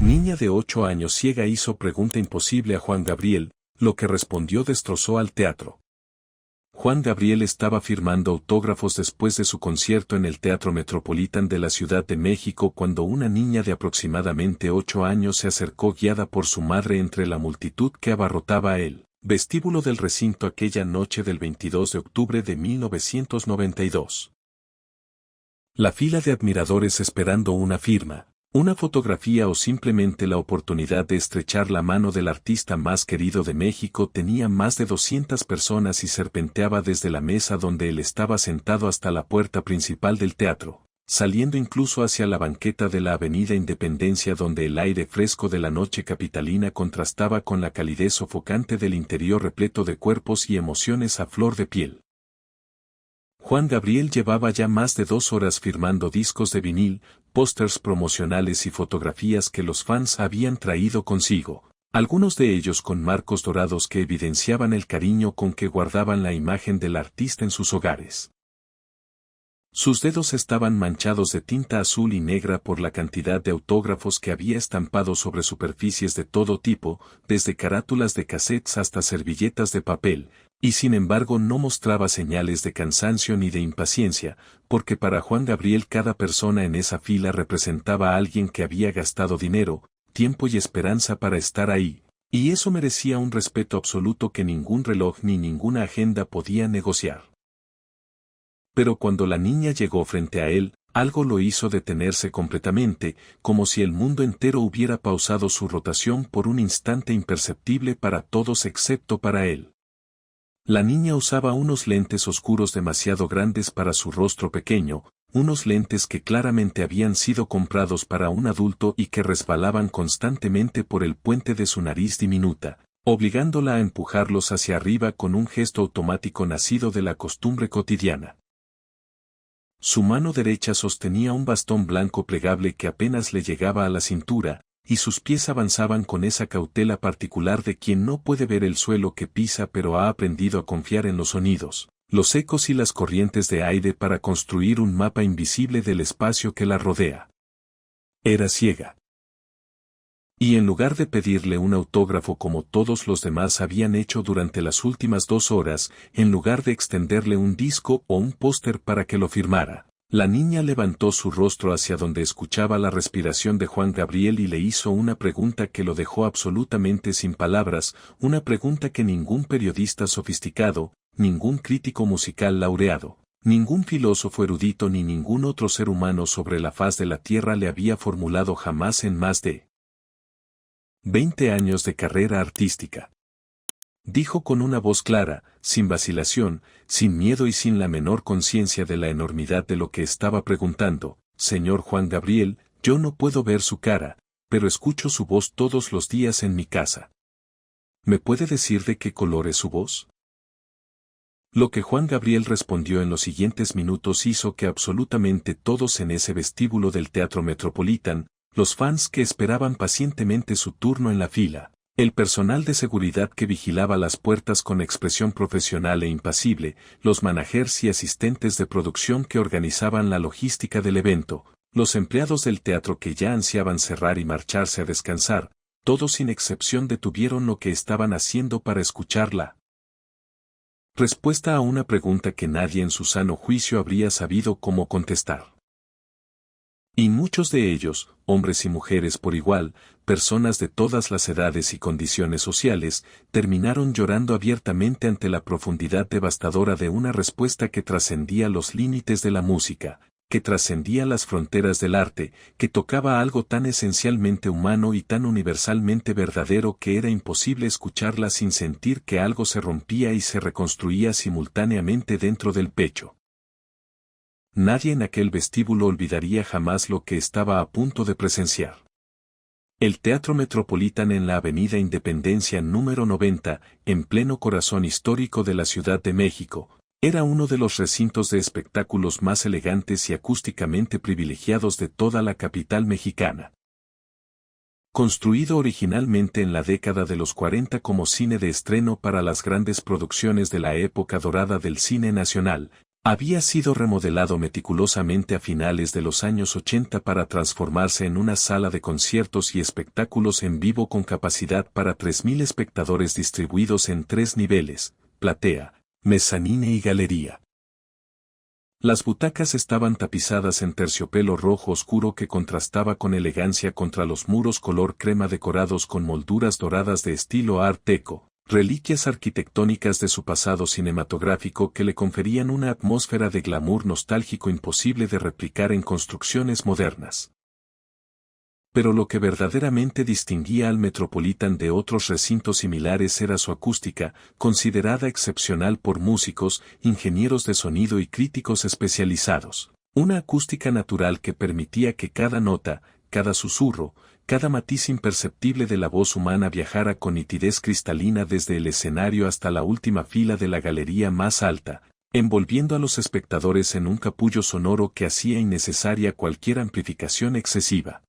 Niña de 8 años ciega hizo pregunta imposible a Juan Gabriel, lo que respondió destrozó al teatro. Juan Gabriel estaba firmando autógrafos después de su concierto en el Teatro Metropolitan de la Ciudad de México cuando una niña de aproximadamente 8 años se acercó guiada por su madre entre la multitud que abarrotaba el vestíbulo del recinto aquella noche del 22 de octubre de 1992. La fila de admiradores esperando una firma, una fotografía o simplemente la oportunidad de estrechar la mano del artista más querido de México tenía más de 200 personas y serpenteaba desde la mesa donde él estaba sentado hasta la puerta principal del teatro, saliendo incluso hacia la banqueta de la Avenida Independencia donde el aire fresco de la noche capitalina contrastaba con la calidez sofocante del interior repleto de cuerpos y emociones a flor de piel. Juan Gabriel llevaba ya más de 2 horas firmando discos de vinil, pósters promocionales y fotografías que los fans habían traído consigo, algunos de ellos con marcos dorados que evidenciaban el cariño con que guardaban la imagen del artista en sus hogares. Sus dedos estaban manchados de tinta azul y negra por la cantidad de autógrafos que había estampado sobre superficies de todo tipo, desde carátulas de cassettes hasta servilletas de papel, y sin embargo no mostraba señales de cansancio ni de impaciencia, porque para Juan Gabriel cada persona en esa fila representaba a alguien que había gastado dinero, tiempo y esperanza para estar ahí, y eso merecía un respeto absoluto que ningún reloj ni ninguna agenda podía negociar. Pero cuando la niña llegó frente a él, algo lo hizo detenerse completamente, como si el mundo entero hubiera pausado su rotación por un instante imperceptible para todos excepto para él. La niña usaba unos lentes oscuros demasiado grandes para su rostro pequeño, unos lentes que claramente habían sido comprados para un adulto y que resbalaban constantemente por el puente de su nariz diminuta, obligándola a empujarlos hacia arriba con un gesto automático nacido de la costumbre cotidiana. Su mano derecha sostenía un bastón blanco plegable que apenas le llegaba a la cintura, y sus pies avanzaban con esa cautela particular de quien no puede ver el suelo que pisa pero ha aprendido a confiar en los sonidos, los ecos y las corrientes de aire para construir un mapa invisible del espacio que la rodea. Era ciega. Y en lugar de pedirle un autógrafo como todos los demás habían hecho durante las últimas 2 horas, en lugar de extenderle un disco o un póster para que lo firmara, la niña levantó su rostro hacia donde escuchaba la respiración de Juan Gabriel y le hizo una pregunta que lo dejó absolutamente sin palabras, una pregunta que ningún periodista sofisticado, ningún crítico musical laureado, ningún filósofo erudito ni ningún otro ser humano sobre la faz de la tierra le había formulado jamás en más de 20 años de carrera artística. Dijo con una voz clara, sin vacilación, sin miedo y sin la menor conciencia de la enormidad de lo que estaba preguntando: Señor Juan Gabriel, yo no puedo ver su cara, pero escucho su voz todos los días en mi casa. ¿Me puede decir de qué color es su voz? Lo que Juan Gabriel respondió en los siguientes minutos hizo que absolutamente todos en ese vestíbulo del Teatro Metropolitan, los fans que esperaban pacientemente su turno en la fila, el personal de seguridad que vigilaba las puertas con expresión profesional e impasible, los managers y asistentes de producción que organizaban la logística del evento, los empleados del teatro que ya ansiaban cerrar y marcharse a descansar, todos sin excepción detuvieron lo que estaban haciendo para escucharla. Respuesta a una pregunta que nadie en su sano juicio habría sabido cómo contestar. Y muchos de ellos, hombres y mujeres por igual, personas de todas las edades y condiciones sociales, terminaron llorando abiertamente ante la profundidad devastadora de una respuesta que trascendía los límites de la música, que trascendía las fronteras del arte, que tocaba algo tan esencialmente humano y tan universalmente verdadero que era imposible escucharla sin sentir que algo se rompía y se reconstruía simultáneamente dentro del pecho. Nadie en aquel vestíbulo olvidaría jamás lo que estaba a punto de presenciar. El Teatro Metropolitan en la Avenida Independencia número 90, en pleno corazón histórico de la Ciudad de México, era uno de los recintos de espectáculos más elegantes y acústicamente privilegiados de toda la capital mexicana. Construido originalmente en la década de los 40 como cine de estreno para las grandes producciones de la época dorada del cine nacional, Había sido remodelado meticulosamente a finales de los años 80 para transformarse en una sala de conciertos y espectáculos en vivo con capacidad para 3.000 espectadores distribuidos en 3 niveles, platea, mezanine y galería. Las butacas estaban tapizadas en terciopelo rojo oscuro que contrastaba con elegancia contra los muros color crema decorados con molduras doradas de estilo Art Deco, reliquias arquitectónicas de su pasado cinematográfico que le conferían una atmósfera de glamour nostálgico imposible de replicar en construcciones modernas. Pero lo que verdaderamente distinguía al Metropolitan de otros recintos similares era su acústica, considerada excepcional por músicos, ingenieros de sonido y críticos especializados. Una acústica natural que permitía que cada nota, cada susurro, cada matiz imperceptible de la voz humana viajara con nitidez cristalina desde el escenario hasta la última fila de la galería más alta, envolviendo a los espectadores en un capullo sonoro que hacía innecesaria cualquier amplificación excesiva.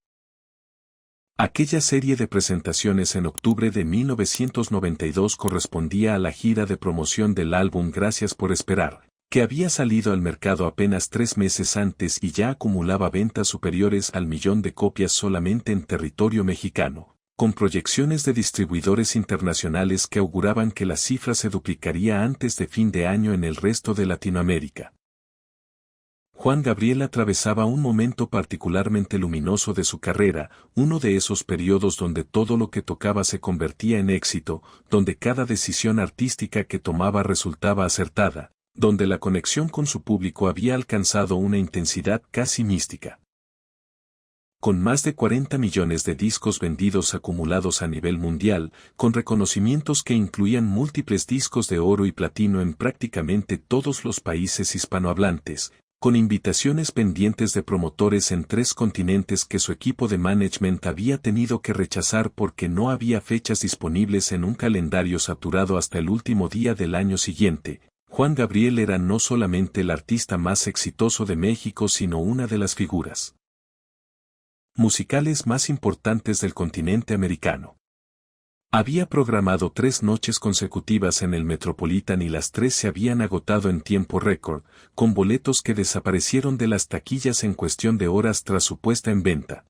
Aquella serie de presentaciones en octubre de 1992 correspondía a la gira de promoción del álbum Gracias por Esperar, que había salido al mercado apenas 3 meses antes y ya acumulaba ventas superiores al 1.000.000 de copias solamente en territorio mexicano, con proyecciones de distribuidores internacionales que auguraban que la cifra se duplicaría antes de fin de año en el resto de Latinoamérica. Juan Gabriel atravesaba un momento particularmente luminoso de su carrera, uno de esos periodos donde todo lo que tocaba se convertía en éxito, donde cada decisión artística que tomaba resultaba acertada, donde la conexión con su público había alcanzado una intensidad casi mística. Con más de 40 millones de discos vendidos acumulados a nivel mundial, con reconocimientos que incluían múltiples discos de oro y platino en prácticamente todos los países hispanohablantes, con invitaciones pendientes de promotores en 3 continentes que su equipo de management había tenido que rechazar porque no había fechas disponibles en un calendario saturado hasta el último día del año siguiente, Juan Gabriel era no solamente el artista más exitoso de México sino una de las figuras musicales más importantes del continente americano. Había programado 3 noches consecutivas en el Metropolitan y las 3 se habían agotado en tiempo récord, con boletos que desaparecieron de las taquillas en cuestión de horas tras su puesta en venta.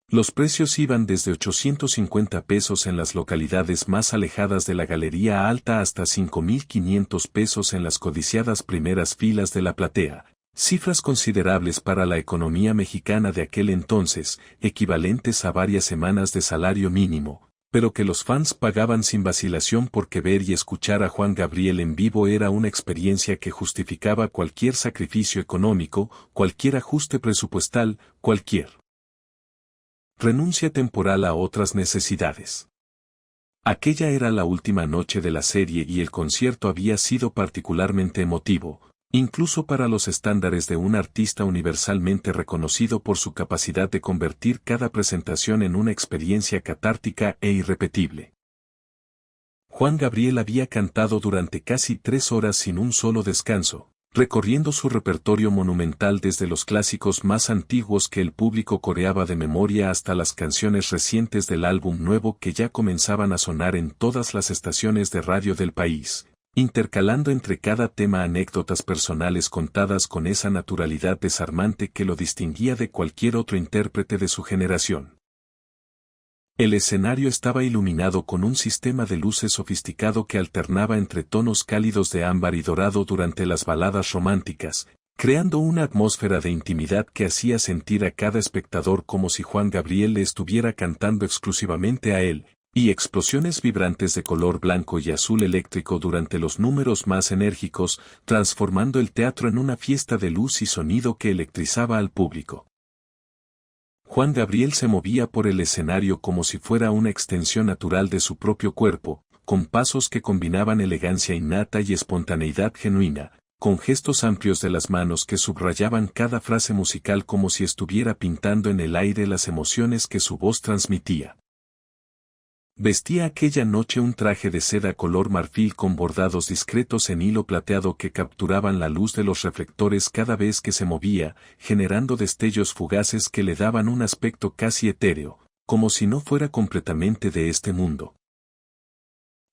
Los precios iban desde 850 pesos en las localidades más alejadas de la galería alta hasta 5.500 pesos en las codiciadas primeras filas de la platea, cifras considerables para la economía mexicana de aquel entonces, equivalentes a varias semanas de salario mínimo, pero que los fans pagaban sin vacilación porque ver y escuchar a Juan Gabriel en vivo era una experiencia que justificaba cualquier sacrificio económico, cualquier ajuste presupuestal, cualquier renuncia temporal a otras necesidades. Aquella era la última noche de la serie y el concierto había sido particularmente emotivo, incluso para los estándares de un artista universalmente reconocido por su capacidad de convertir cada presentación en una experiencia catártica e irrepetible. Juan Gabriel había cantado durante casi 3 horas sin un solo descanso, recorriendo su repertorio monumental desde los clásicos más antiguos que el público coreaba de memoria hasta las canciones recientes del álbum nuevo que ya comenzaban a sonar en todas las estaciones de radio del país, intercalando entre cada tema anécdotas personales contadas con esa naturalidad desarmante que lo distinguía de cualquier otro intérprete de su generación. El escenario estaba iluminado con un sistema de luces sofisticado que alternaba entre tonos cálidos de ámbar y dorado durante las baladas románticas, creando una atmósfera de intimidad que hacía sentir a cada espectador como si Juan Gabriel le estuviera cantando exclusivamente a él, y explosiones vibrantes de color blanco y azul eléctrico durante los números más enérgicos, transformando el teatro en una fiesta de luz y sonido que electrizaba al público. Juan Gabriel se movía por el escenario como si fuera una extensión natural de su propio cuerpo, con pasos que combinaban elegancia innata y espontaneidad genuina, con gestos amplios de las manos que subrayaban cada frase musical como si estuviera pintando en el aire las emociones que su voz transmitía. Vestía aquella noche un traje de seda color marfil con bordados discretos en hilo plateado que capturaban la luz de los reflectores cada vez que se movía, generando destellos fugaces que le daban un aspecto casi etéreo, como si no fuera completamente de este mundo.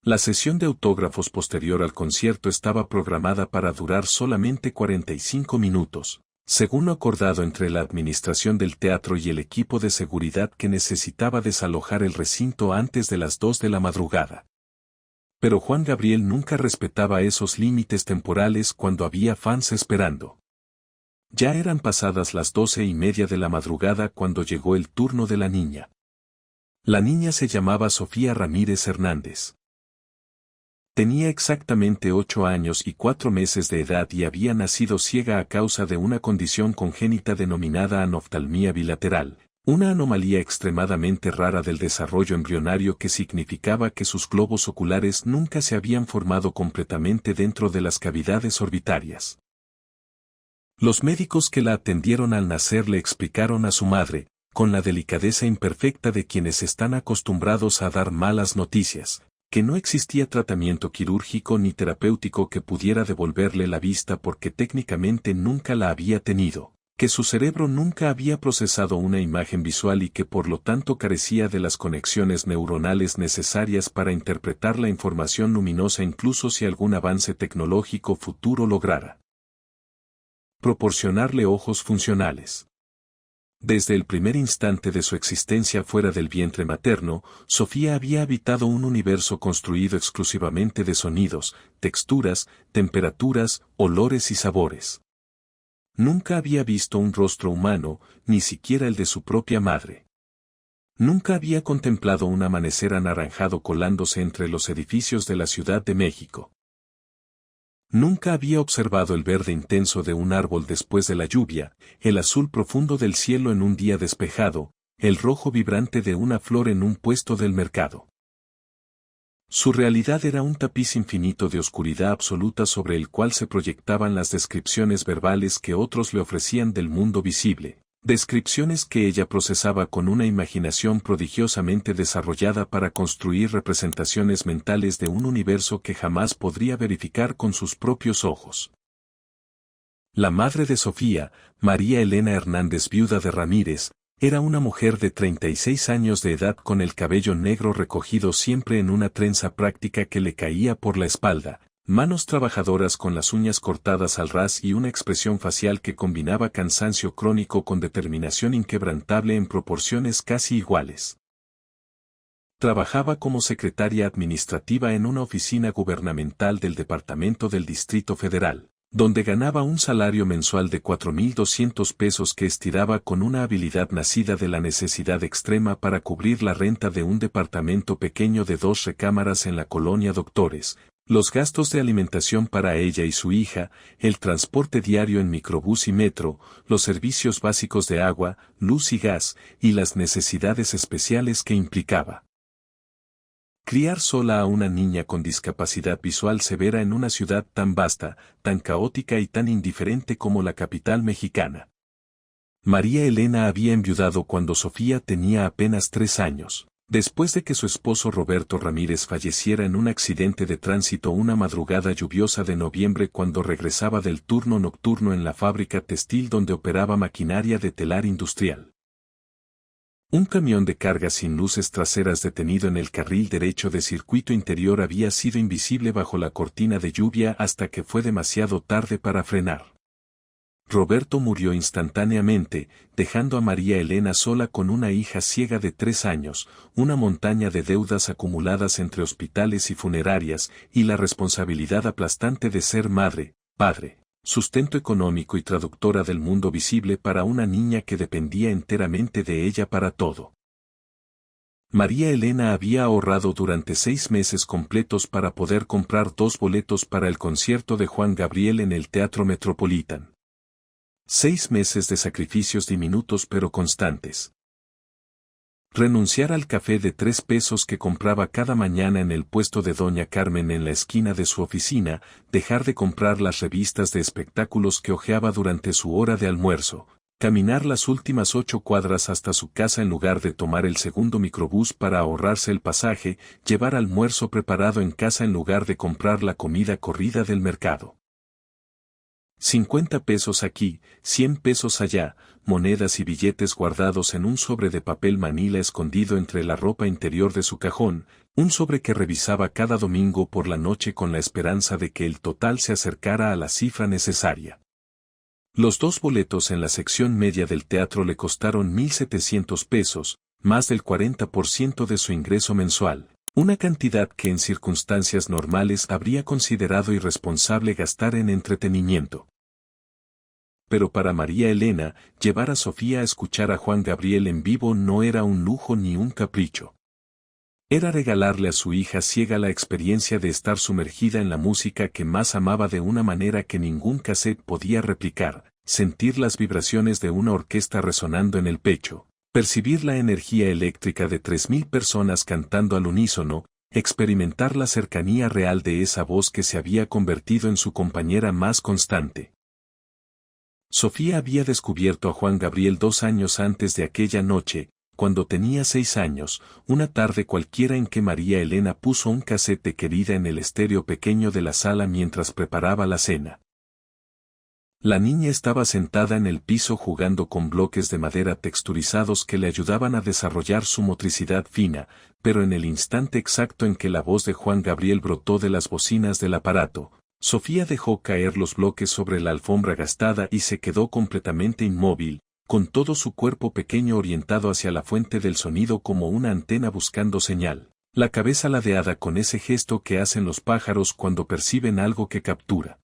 La sesión de autógrafos posterior al concierto estaba programada para durar solamente 45 minutos, según lo acordado entre la administración del teatro y el equipo de seguridad que necesitaba desalojar el recinto antes de las 2 de la madrugada. Pero Juan Gabriel nunca respetaba esos límites temporales cuando había fans esperando. Ya eran pasadas las 12:30 de la madrugada cuando llegó el turno de la niña. La niña se llamaba Sofía Ramírez Hernández. Tenía exactamente 8 años y 4 meses de edad y había nacido ciega a causa de una condición congénita denominada anoftalmía bilateral, una anomalía extremadamente rara del desarrollo embrionario que significaba que sus globos oculares nunca se habían formado completamente dentro de las cavidades orbitarias. Los médicos que la atendieron al nacer le explicaron a su madre, con la delicadeza imperfecta de quienes están acostumbrados a dar malas noticias, que no existía tratamiento quirúrgico ni terapéutico que pudiera devolverle la vista porque técnicamente nunca la había tenido, que su cerebro nunca había procesado una imagen visual y que por lo tanto carecía de las conexiones neuronales necesarias para interpretar la información luminosa incluso si algún avance tecnológico futuro lograra proporcionarle ojos funcionales. Desde el primer instante de su existencia fuera del vientre materno, Sofía había habitado un universo construido exclusivamente de sonidos, texturas, temperaturas, olores y sabores. Nunca había visto un rostro humano, ni siquiera el de su propia madre. Nunca había contemplado un amanecer anaranjado colándose entre los edificios de la Ciudad de México. Nunca había observado el verde intenso de un árbol después de la lluvia, el azul profundo del cielo en un día despejado, el rojo vibrante de una flor en un puesto del mercado. Su realidad era un tapiz infinito de oscuridad absoluta sobre el cual se proyectaban las descripciones verbales que otros le ofrecían del mundo visible, descripciones que ella procesaba con una imaginación prodigiosamente desarrollada para construir representaciones mentales de un universo que jamás podría verificar con sus propios ojos. La madre de Sofía, María Elena Hernández, viuda de Ramírez, era una mujer de 36 años de edad con el cabello negro recogido siempre en una trenza práctica que le caía por la espalda, manos trabajadoras con las uñas cortadas al ras y una expresión facial que combinaba cansancio crónico con determinación inquebrantable en proporciones casi iguales. Trabajaba como secretaria administrativa en una oficina gubernamental del Departamento del Distrito Federal, donde ganaba un salario mensual de 4,200 pesos que estiraba con una habilidad nacida de la necesidad extrema para cubrir la renta de un departamento pequeño de 2 recámaras en la colonia Doctores, los gastos de alimentación para ella y su hija, el transporte diario en microbús y metro, los servicios básicos de agua, luz y gas, y las necesidades especiales que implicaba. Criar sola a una niña con discapacidad visual severa en una ciudad tan vasta, tan caótica y tan indiferente como la capital mexicana. María Elena había enviudado cuando Sofía tenía apenas 3 años. Después de que su esposo Roberto Ramírez falleciera en un accidente de tránsito una madrugada lluviosa de noviembre cuando regresaba del turno nocturno en la fábrica textil donde operaba maquinaria de telar industrial. Un camión de carga sin luces traseras detenido en el carril derecho de circuito interior había sido invisible bajo la cortina de lluvia hasta que fue demasiado tarde para frenar. Roberto murió instantáneamente, dejando a María Elena sola con una hija ciega de 3 años, una montaña de deudas acumuladas entre hospitales y funerarias, y la responsabilidad aplastante de ser madre, padre, sustento económico y traductora del mundo visible para una niña que dependía enteramente de ella para todo. María Elena había ahorrado durante 6 meses completos para poder comprar 2 boletos para el concierto de Juan Gabriel en el Teatro Metropolitan. 6 meses de sacrificios diminutos pero constantes. Renunciar al café de 3 pesos que compraba cada mañana en el puesto de Doña Carmen en la esquina de su oficina, dejar de comprar las revistas de espectáculos que hojeaba durante su hora de almuerzo, caminar las últimas 8 cuadras hasta su casa en lugar de tomar el segundo microbús para ahorrarse el pasaje, llevar almuerzo preparado en casa en lugar de comprar la comida corrida del mercado. 50 pesos aquí, 100 pesos allá, monedas y billetes guardados en un sobre de papel manila escondido entre la ropa interior de su cajón, un sobre que revisaba cada domingo por la noche con la esperanza de que el total se acercara a la cifra necesaria. Los 2 boletos en la sección media del teatro le costaron 1.700 pesos, más del 40% de su ingreso mensual, una cantidad que en circunstancias normales habría considerado irresponsable gastar en entretenimiento. Pero para María Elena, llevar a Sofía a escuchar a Juan Gabriel en vivo no era un lujo ni un capricho. Era regalarle a su hija ciega la experiencia de estar sumergida en la música que más amaba de una manera que ningún cassette podía replicar, sentir las vibraciones de una orquesta resonando en el pecho, percibir la energía eléctrica de 3.000 personas cantando al unísono, experimentar la cercanía real de esa voz que se había convertido en su compañera más constante. Sofía había descubierto a Juan Gabriel 2 años antes de aquella noche, cuando tenía 6 años, una tarde cualquiera en que María Elena puso un cassette de Querida en el estéreo pequeño de la sala mientras preparaba la cena. La niña estaba sentada en el piso jugando con bloques de madera texturizados que le ayudaban a desarrollar su motricidad fina, pero en el instante exacto en que la voz de Juan Gabriel brotó de las bocinas del aparato, Sofía dejó caer los bloques sobre la alfombra gastada y se quedó completamente inmóvil, con todo su cuerpo pequeño orientado hacia la fuente del sonido como una antena buscando señal, la cabeza ladeada con ese gesto que hacen los pájaros cuando perciben algo que captura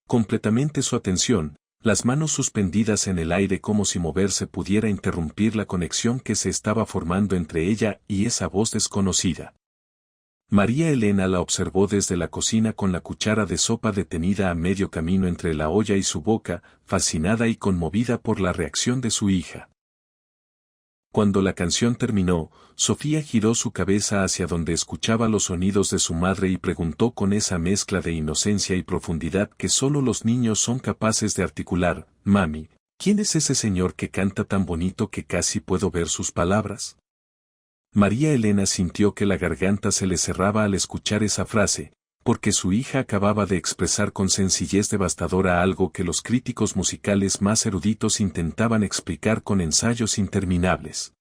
completamente su atención, las manos suspendidas en el aire como si moverse pudiera interrumpir la conexión que se estaba formando entre ella y esa voz desconocida. María Elena la observó desde la cocina con la cuchara de sopa detenida a medio camino entre la olla y su boca, fascinada y conmovida por la reacción de su hija. Cuando la canción terminó, Sofía giró su cabeza hacia donde escuchaba los sonidos de su madre y preguntó con esa mezcla de inocencia y profundidad que solo los niños son capaces de articular: «Mami, ¿quién es ese señor que canta tan bonito que casi puedo ver sus palabras?». María Elena sintió que la garganta se le cerraba al escuchar esa frase, porque su hija acababa de expresar con sencillez devastadora algo que los críticos musicales más eruditos intentaban explicar con ensayos interminables.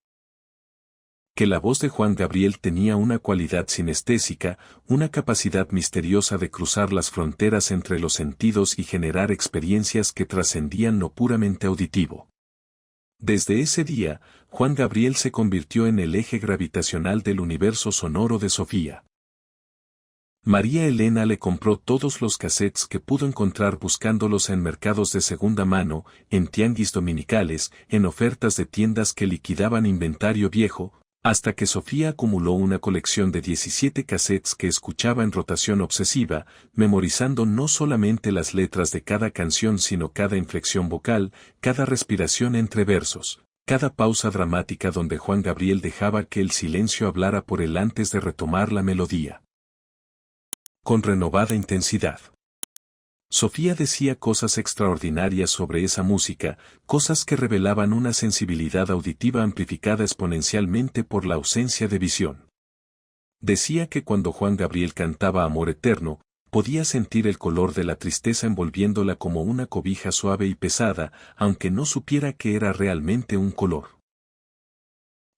Que la voz de Juan Gabriel tenía una cualidad sinestésica, una capacidad misteriosa de cruzar las fronteras entre los sentidos y generar experiencias que trascendían lo puramente auditivo. Desde ese día, Juan Gabriel se convirtió en el eje gravitacional del universo sonoro de Sofía. María Elena le compró todos los cassettes que pudo encontrar buscándolos en mercados de segunda mano, en tianguis dominicales, en ofertas de tiendas que liquidaban inventario viejo, hasta que Sofía acumuló una colección de 17 cassettes que escuchaba en rotación obsesiva, memorizando no solamente las letras de cada canción sino cada inflexión vocal, cada respiración entre versos, cada pausa dramática donde Juan Gabriel dejaba que el silencio hablara por él antes de retomar la melodía. Con renovada intensidad. Sofía decía cosas extraordinarias sobre esa música, cosas que revelaban una sensibilidad auditiva amplificada exponencialmente por la ausencia de visión. Decía que cuando Juan Gabriel cantaba Amor Eterno, podía sentir el color de la tristeza envolviéndola como una cobija suave y pesada, aunque no supiera que era realmente un color.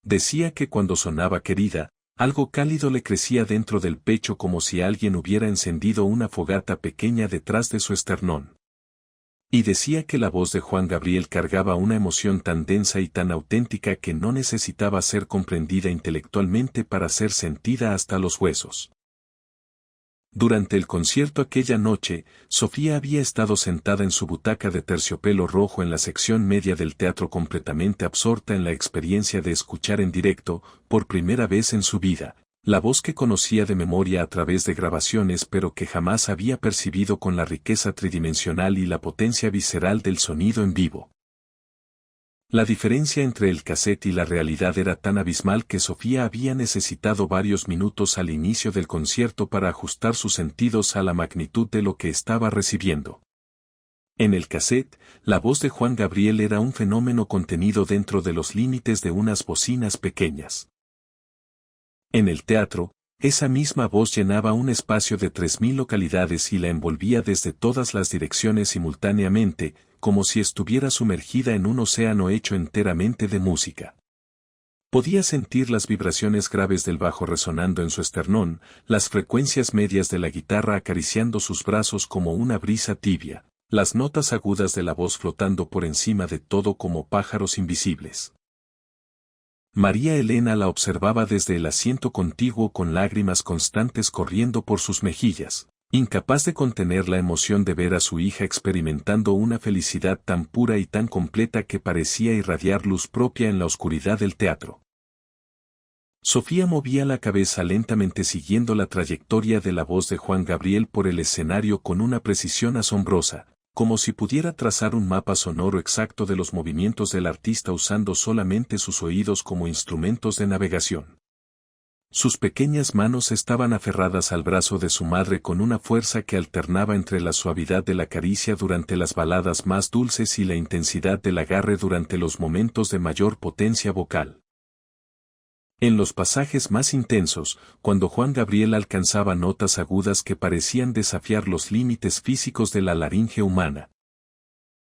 Decía que cuando sonaba Querida, algo cálido le crecía dentro del pecho como si alguien hubiera encendido una fogata pequeña detrás de su esternón. Y decía que la voz de Juan Gabriel cargaba una emoción tan densa y tan auténtica que no necesitaba ser comprendida intelectualmente para ser sentida hasta los huesos. Durante el concierto aquella noche, Sofía había estado sentada en su butaca de terciopelo rojo en la sección media del teatro completamente absorta en la experiencia de escuchar en directo, por primera vez en su vida, la voz que conocía de memoria a través de grabaciones pero que jamás había percibido con la riqueza tridimensional y la potencia visceral del sonido en vivo. La diferencia entre el cassette y la realidad era tan abismal que Sofía había necesitado varios minutos al inicio del concierto para ajustar sus sentidos a la magnitud de lo que estaba recibiendo. En el cassette, la voz de Juan Gabriel era un fenómeno contenido dentro de los límites de unas bocinas pequeñas. En el teatro, Esa misma voz llenaba un espacio de 3000 localidades y la envolvía desde todas las direcciones simultáneamente, como si estuviera sumergida en un océano hecho enteramente de música. Podía sentir las vibraciones graves del bajo resonando en su esternón, las frecuencias medias de la guitarra acariciando sus brazos como una brisa tibia, las notas agudas de la voz flotando por encima de todo como pájaros invisibles. María Elena la observaba desde el asiento contiguo con lágrimas constantes corriendo por sus mejillas, incapaz de contener la emoción de ver a su hija experimentando una felicidad tan pura y tan completa que parecía irradiar luz propia en la oscuridad del teatro. Sofía movía la cabeza lentamente siguiendo la trayectoria de la voz de Juan Gabriel por el escenario con una precisión asombrosa, como si pudiera trazar un mapa sonoro exacto de los movimientos del artista usando solamente sus oídos como instrumentos de navegación. Sus pequeñas manos estaban aferradas al brazo de su madre con una fuerza que alternaba entre la suavidad de la caricia durante las baladas más dulces y la intensidad del agarre durante los momentos de mayor potencia vocal. En los pasajes más intensos, cuando Juan Gabriel alcanzaba notas agudas que parecían desafiar los límites físicos de la laringe humana,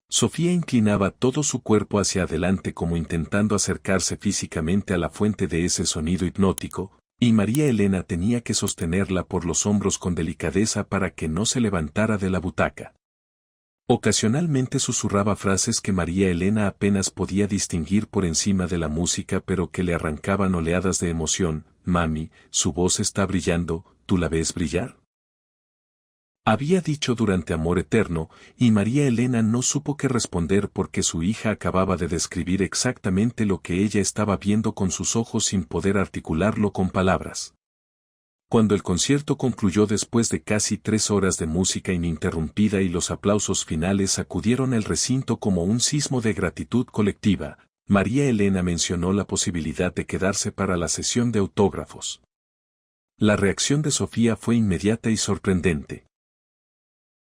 Sofía inclinaba todo su cuerpo hacia adelante como intentando acercarse físicamente a la fuente de ese sonido hipnótico, y María Elena tenía que sostenerla por los hombros con delicadeza para que no se levantara de la butaca. Ocasionalmente susurraba frases que María Elena apenas podía distinguir por encima de la música pero que le arrancaban oleadas de emoción. Mami, su voz está brillando, ¿tú la ves brillar? Había dicho durante Amor Eterno, y María Elena no supo qué responder porque su hija acababa de describir exactamente lo que ella estaba viendo con sus ojos sin poder articularlo con palabras. Cuando el concierto concluyó después de casi 3 horas de música ininterrumpida y los aplausos finales sacudieron el recinto como un sismo de gratitud colectiva, María Elena mencionó la posibilidad de quedarse para la sesión de autógrafos. La reacción de Sofía fue inmediata y sorprendente.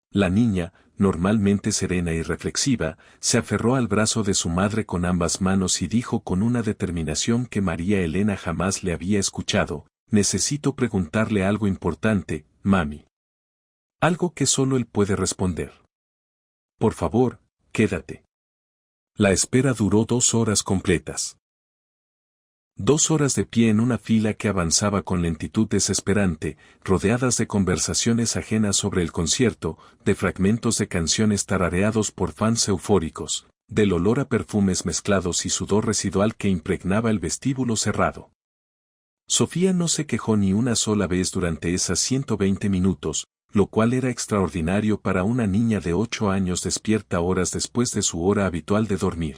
La niña, normalmente serena y reflexiva, se aferró al brazo de su madre con ambas manos y dijo con una determinación que María Elena jamás le había escuchado: necesito preguntarle algo importante, mami. Algo que solo él puede responder. Por favor, quédate. La espera duró 2 horas completas. 2 horas de pie en una fila que avanzaba con lentitud desesperante, rodeadas de conversaciones ajenas sobre el concierto, de fragmentos de canciones tarareados por fans eufóricos, del olor a perfumes mezclados y sudor residual que impregnaba el vestíbulo cerrado. Sofía no se quejó ni una sola vez durante esas 120 minutos, lo cual era extraordinario para una niña de 8 años despierta horas después de su hora habitual de dormir.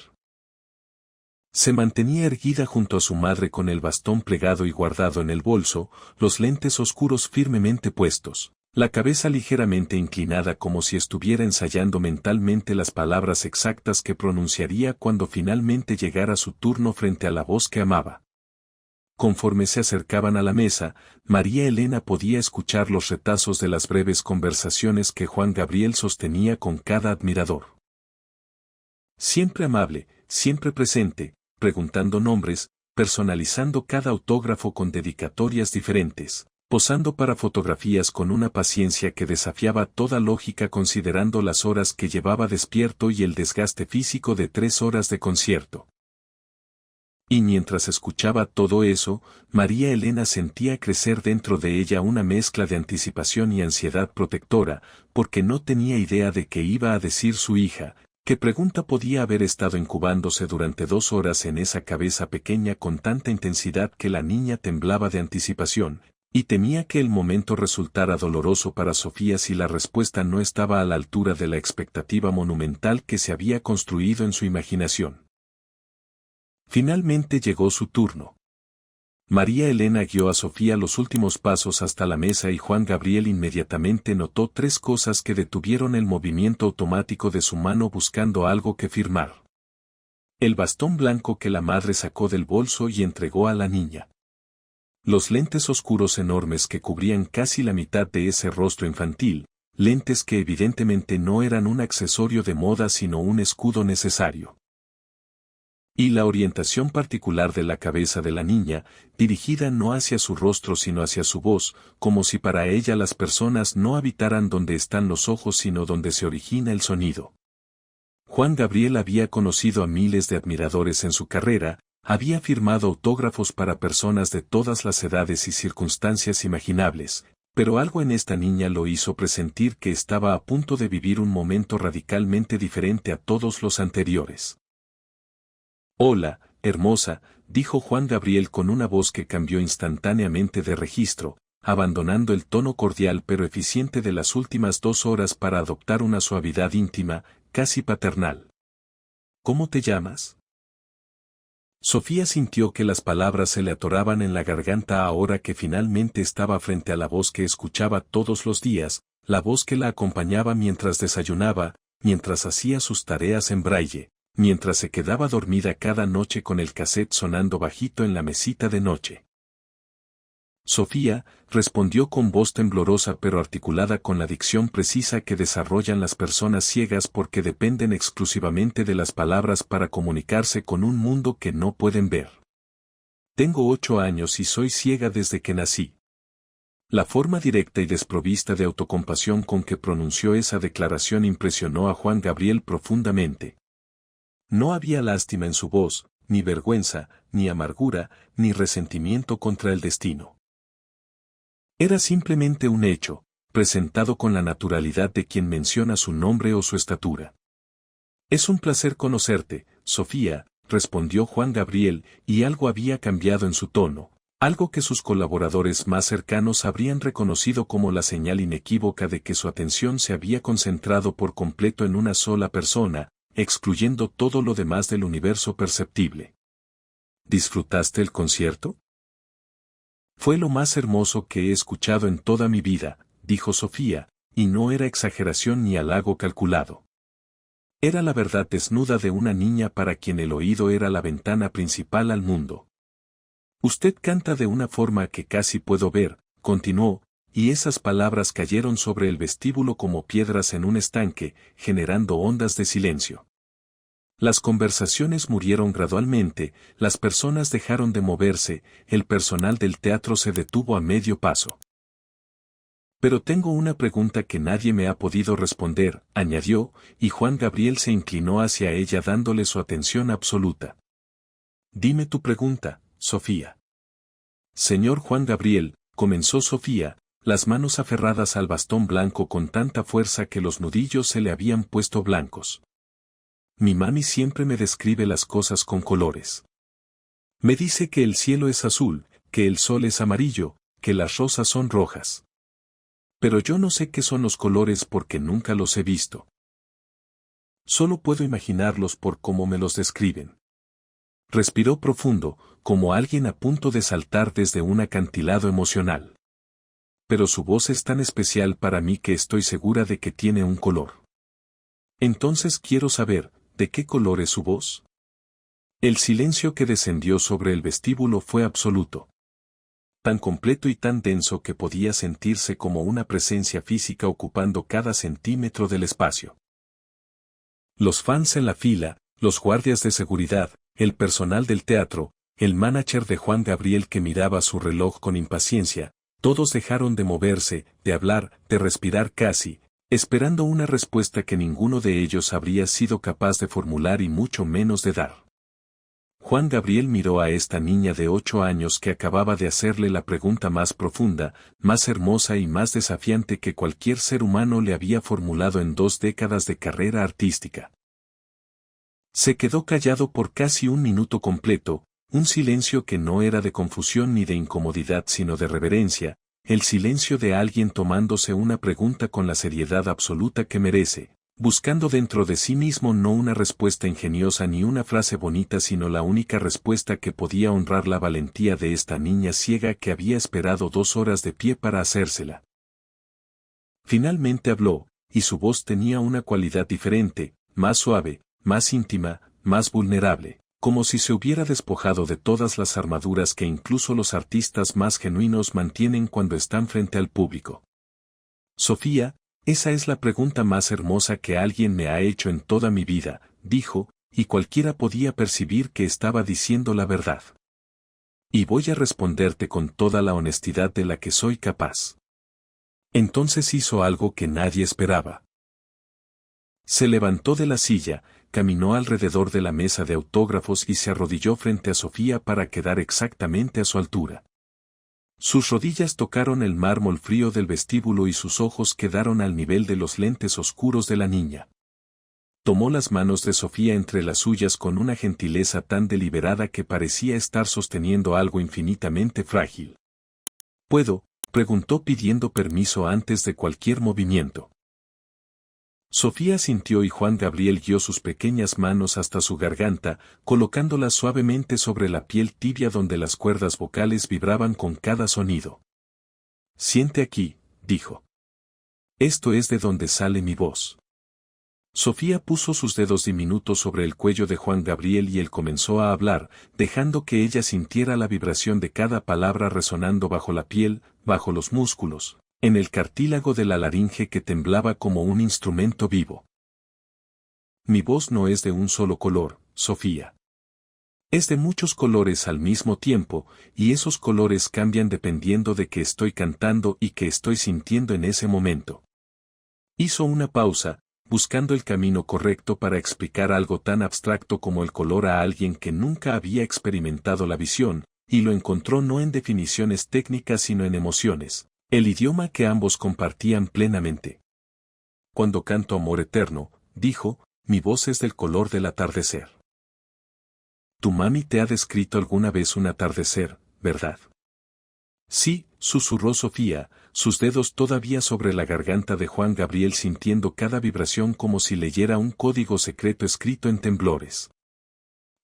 Se mantenía erguida junto a su madre con el bastón plegado y guardado en el bolso, los lentes oscuros firmemente puestos, la cabeza ligeramente inclinada como si estuviera ensayando mentalmente las palabras exactas que pronunciaría cuando finalmente llegara su turno frente a la voz que amaba. Conforme se acercaban a la mesa, María Elena podía escuchar los retazos de las breves conversaciones que Juan Gabriel sostenía con cada admirador. Siempre amable, siempre presente, preguntando nombres, personalizando cada autógrafo con dedicatorias diferentes, posando para fotografías con una paciencia que desafiaba toda lógica considerando las horas que llevaba despierto y el desgaste físico de 3 horas de concierto. Y mientras escuchaba todo eso, María Elena sentía crecer dentro de ella una mezcla de anticipación y ansiedad protectora, porque no tenía idea de qué iba a decir su hija, qué pregunta podía haber estado incubándose durante 2 horas en esa cabeza pequeña con tanta intensidad que la niña temblaba de anticipación, y temía que el momento resultara doloroso para Sofía si la respuesta no estaba a la altura de la expectativa monumental que se había construido en su imaginación. Finalmente llegó su turno. María Elena guió a Sofía los últimos pasos hasta la mesa y Juan Gabriel inmediatamente notó 3 cosas que detuvieron el movimiento automático de su mano buscando algo que firmar. El bastón blanco que la madre sacó del bolso y entregó a la niña. Los lentes oscuros enormes que cubrían casi la mitad de ese rostro infantil, lentes que evidentemente no eran un accesorio de moda sino un escudo necesario. Y la orientación particular de la cabeza de la niña, dirigida no hacia su rostro sino hacia su voz, como si para ella las personas no habitaran donde están los ojos sino donde se origina el sonido. Juan Gabriel había conocido a miles de admiradores en su carrera, había firmado autógrafos para personas de todas las edades y circunstancias imaginables, pero algo en esta niña lo hizo presentir que estaba a punto de vivir un momento radicalmente diferente a todos los anteriores. «Hola, hermosa», dijo Juan Gabriel con una voz que cambió instantáneamente de registro, abandonando el tono cordial pero eficiente de las últimas 2 horas para adoptar una suavidad íntima, casi paternal. «¿Cómo te llamas?». Sofía sintió que las palabras se le atoraban en la garganta ahora que finalmente estaba frente a la voz que escuchaba todos los días, la voz que la acompañaba mientras desayunaba, mientras hacía sus tareas en braille, mientras se quedaba dormida cada noche con el casete sonando bajito en la mesita de noche. Sofía, respondió con voz temblorosa pero articulada con la dicción precisa que desarrollan las personas ciegas porque dependen exclusivamente de las palabras para comunicarse con un mundo que no pueden ver. Tengo 8 años y soy ciega desde que nací. La forma directa y desprovista de autocompasión con que pronunció esa declaración impresionó a Juan Gabriel profundamente. No había lástima en su voz, ni vergüenza, ni amargura, ni resentimiento contra el destino. Era simplemente un hecho, presentado con la naturalidad de quien menciona su nombre o su estatura. «Es un placer conocerte, Sofía», respondió Juan Gabriel, y algo había cambiado en su tono, algo que sus colaboradores más cercanos habrían reconocido como la señal inequívoca de que su atención se había concentrado por completo en una sola persona, excluyendo todo lo demás del universo perceptible. «¿Disfrutaste el concierto?». «Fue lo más hermoso que he escuchado en toda mi vida», dijo Sofía, y no era exageración ni halago calculado. Era la verdad desnuda de una niña para quien el oído era la ventana principal al mundo. «Usted canta de una forma que casi puedo ver», continuó, y esas palabras cayeron sobre el vestíbulo como piedras en un estanque, generando ondas de silencio. Las conversaciones murieron gradualmente, las personas dejaron de moverse, el personal del teatro se detuvo a medio paso. «Pero tengo una pregunta que nadie me ha podido responder», añadió, y Juan Gabriel se inclinó hacia ella dándole su atención absoluta. «Dime tu pregunta, Sofía». «Señor Juan Gabriel», comenzó Sofía, las manos aferradas al bastón blanco con tanta fuerza que los nudillos se le habían puesto blancos. «Mi mami siempre me describe las cosas con colores. Me dice que el cielo es azul, que el sol es amarillo, que las rosas son rojas. Pero yo no sé qué son los colores porque nunca los he visto. Solo puedo imaginarlos por cómo me los describen». Respiró profundo, como alguien a punto de saltar desde un acantilado emocional. «Pero su voz es tan especial para mí que estoy segura de que tiene un color. Entonces quiero saber, ¿de qué color es su voz?». El silencio que descendió sobre el vestíbulo fue absoluto. Tan completo y tan denso que podía sentirse como una presencia física ocupando cada centímetro del espacio. Los fans en la fila, los guardias de seguridad, el personal del teatro, el manager de Juan Gabriel que miraba su reloj con impaciencia, todos dejaron de moverse, de hablar, de respirar casi, esperando una respuesta que ninguno de ellos habría sido capaz de formular y mucho menos de dar. Juan Gabriel miró a esta niña de 8 años que acababa de hacerle la pregunta más profunda, más hermosa y más desafiante que cualquier ser humano le había formulado en 2 décadas de carrera artística. Se quedó callado por casi un minuto completo, un silencio que no era de confusión ni de incomodidad sino de reverencia, el silencio de alguien tomándose una pregunta con la seriedad absoluta que merece, buscando dentro de sí mismo no una respuesta ingeniosa ni una frase bonita sino la única respuesta que podía honrar la valentía de esta niña ciega que había esperado 2 horas de pie para hacérsela. Finalmente habló, y su voz tenía una cualidad diferente, más suave, más íntima, más vulnerable, como si se hubiera despojado de todas las armaduras que incluso los artistas más genuinos mantienen cuando están frente al público. «Sofía, esa es la pregunta más hermosa que alguien me ha hecho en toda mi vida», dijo, y cualquiera podía percibir que estaba diciendo la verdad. Y voy a responderte con toda la honestidad de la que soy capaz. Entonces hizo algo que nadie esperaba. Se levantó de la silla, caminó alrededor de la mesa de autógrafos y se arrodilló frente a Sofía para quedar exactamente a su altura. Sus rodillas tocaron el mármol frío del vestíbulo y sus ojos quedaron al nivel de los lentes oscuros de la niña. Tomó las manos de Sofía entre las suyas con una gentileza tan deliberada que parecía estar sosteniendo algo infinitamente frágil. ¿Puedo?, preguntó pidiendo permiso antes de cualquier movimiento. Sofía asintió y Juan Gabriel guió sus pequeñas manos hasta su garganta, colocándolas suavemente sobre la piel tibia donde las cuerdas vocales vibraban con cada sonido. «Siente aquí», dijo. «Esto es de donde sale mi voz». Sofía puso sus dedos diminutos sobre el cuello de Juan Gabriel y él comenzó a hablar, dejando que ella sintiera la vibración de cada palabra resonando bajo la piel, bajo los músculos, en el cartílago de la laringe que temblaba como un instrumento vivo. Mi voz no es de un solo color, Sofía. Es de muchos colores al mismo tiempo, y esos colores cambian dependiendo de qué estoy cantando y qué estoy sintiendo en ese momento. Hizo una pausa, buscando el camino correcto para explicar algo tan abstracto como el color a alguien que nunca había experimentado la visión, y lo encontró no en definiciones técnicas sino en emociones, el idioma que ambos compartían plenamente. Cuando canto Amor Eterno, dijo, mi voz es del color del atardecer. Tu mami te ha descrito alguna vez un atardecer, ¿verdad? Sí, susurró Sofía, sus dedos todavía sobre la garganta de Juan Gabriel sintiendo cada vibración como si leyera un código secreto escrito en temblores.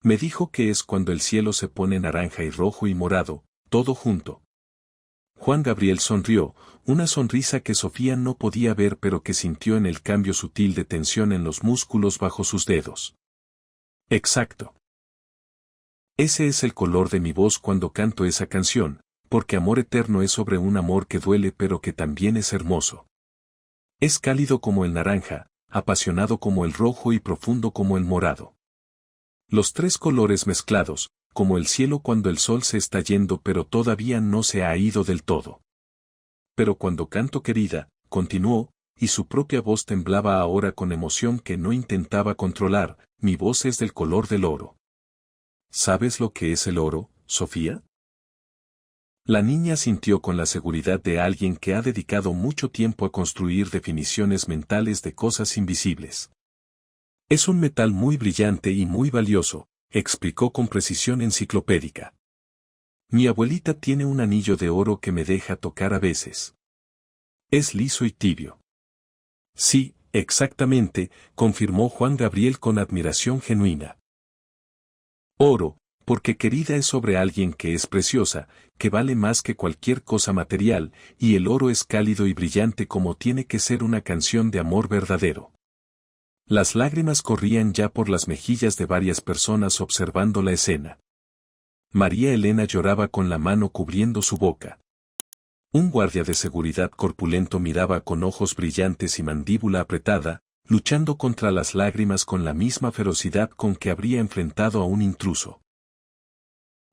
Me dijo que es cuando el cielo se pone naranja y rojo y morado, todo junto. Juan Gabriel sonrió, una sonrisa que Sofía no podía ver pero que sintió en el cambio sutil de tensión en los músculos bajo sus dedos. Exacto. Ese es el color de mi voz cuando canto esa canción, porque Amor Eterno es sobre un amor que duele pero que también es hermoso. Es cálido como el naranja, apasionado como el rojo y profundo como el morado. Los tres colores mezclados, como el cielo cuando el sol se está yendo pero todavía no se ha ido del todo. Pero cuando canto querida, continuó, y su propia voz temblaba ahora con emoción que no intentaba controlar, mi voz es del color del oro. ¿Sabes lo que es el oro, Sofía? La niña sintió con la seguridad de alguien que ha dedicado mucho tiempo a construir definiciones mentales de cosas invisibles. Es un metal muy brillante y muy valioso, explicó con precisión enciclopédica. Mi abuelita tiene un anillo de oro que me deja tocar a veces. Es liso y tibio. Sí, exactamente, confirmó Juan Gabriel con admiración genuina. Oro, porque querida es sobre alguien que es preciosa, que vale más que cualquier cosa material, y el oro es cálido y brillante como tiene que ser una canción de amor verdadero. Las lágrimas corrían ya por las mejillas de varias personas observando la escena. María Elena lloraba con la mano cubriendo su boca. Un guardia de seguridad corpulento miraba con ojos brillantes y mandíbula apretada, luchando contra las lágrimas con la misma ferocidad con que habría enfrentado a un intruso.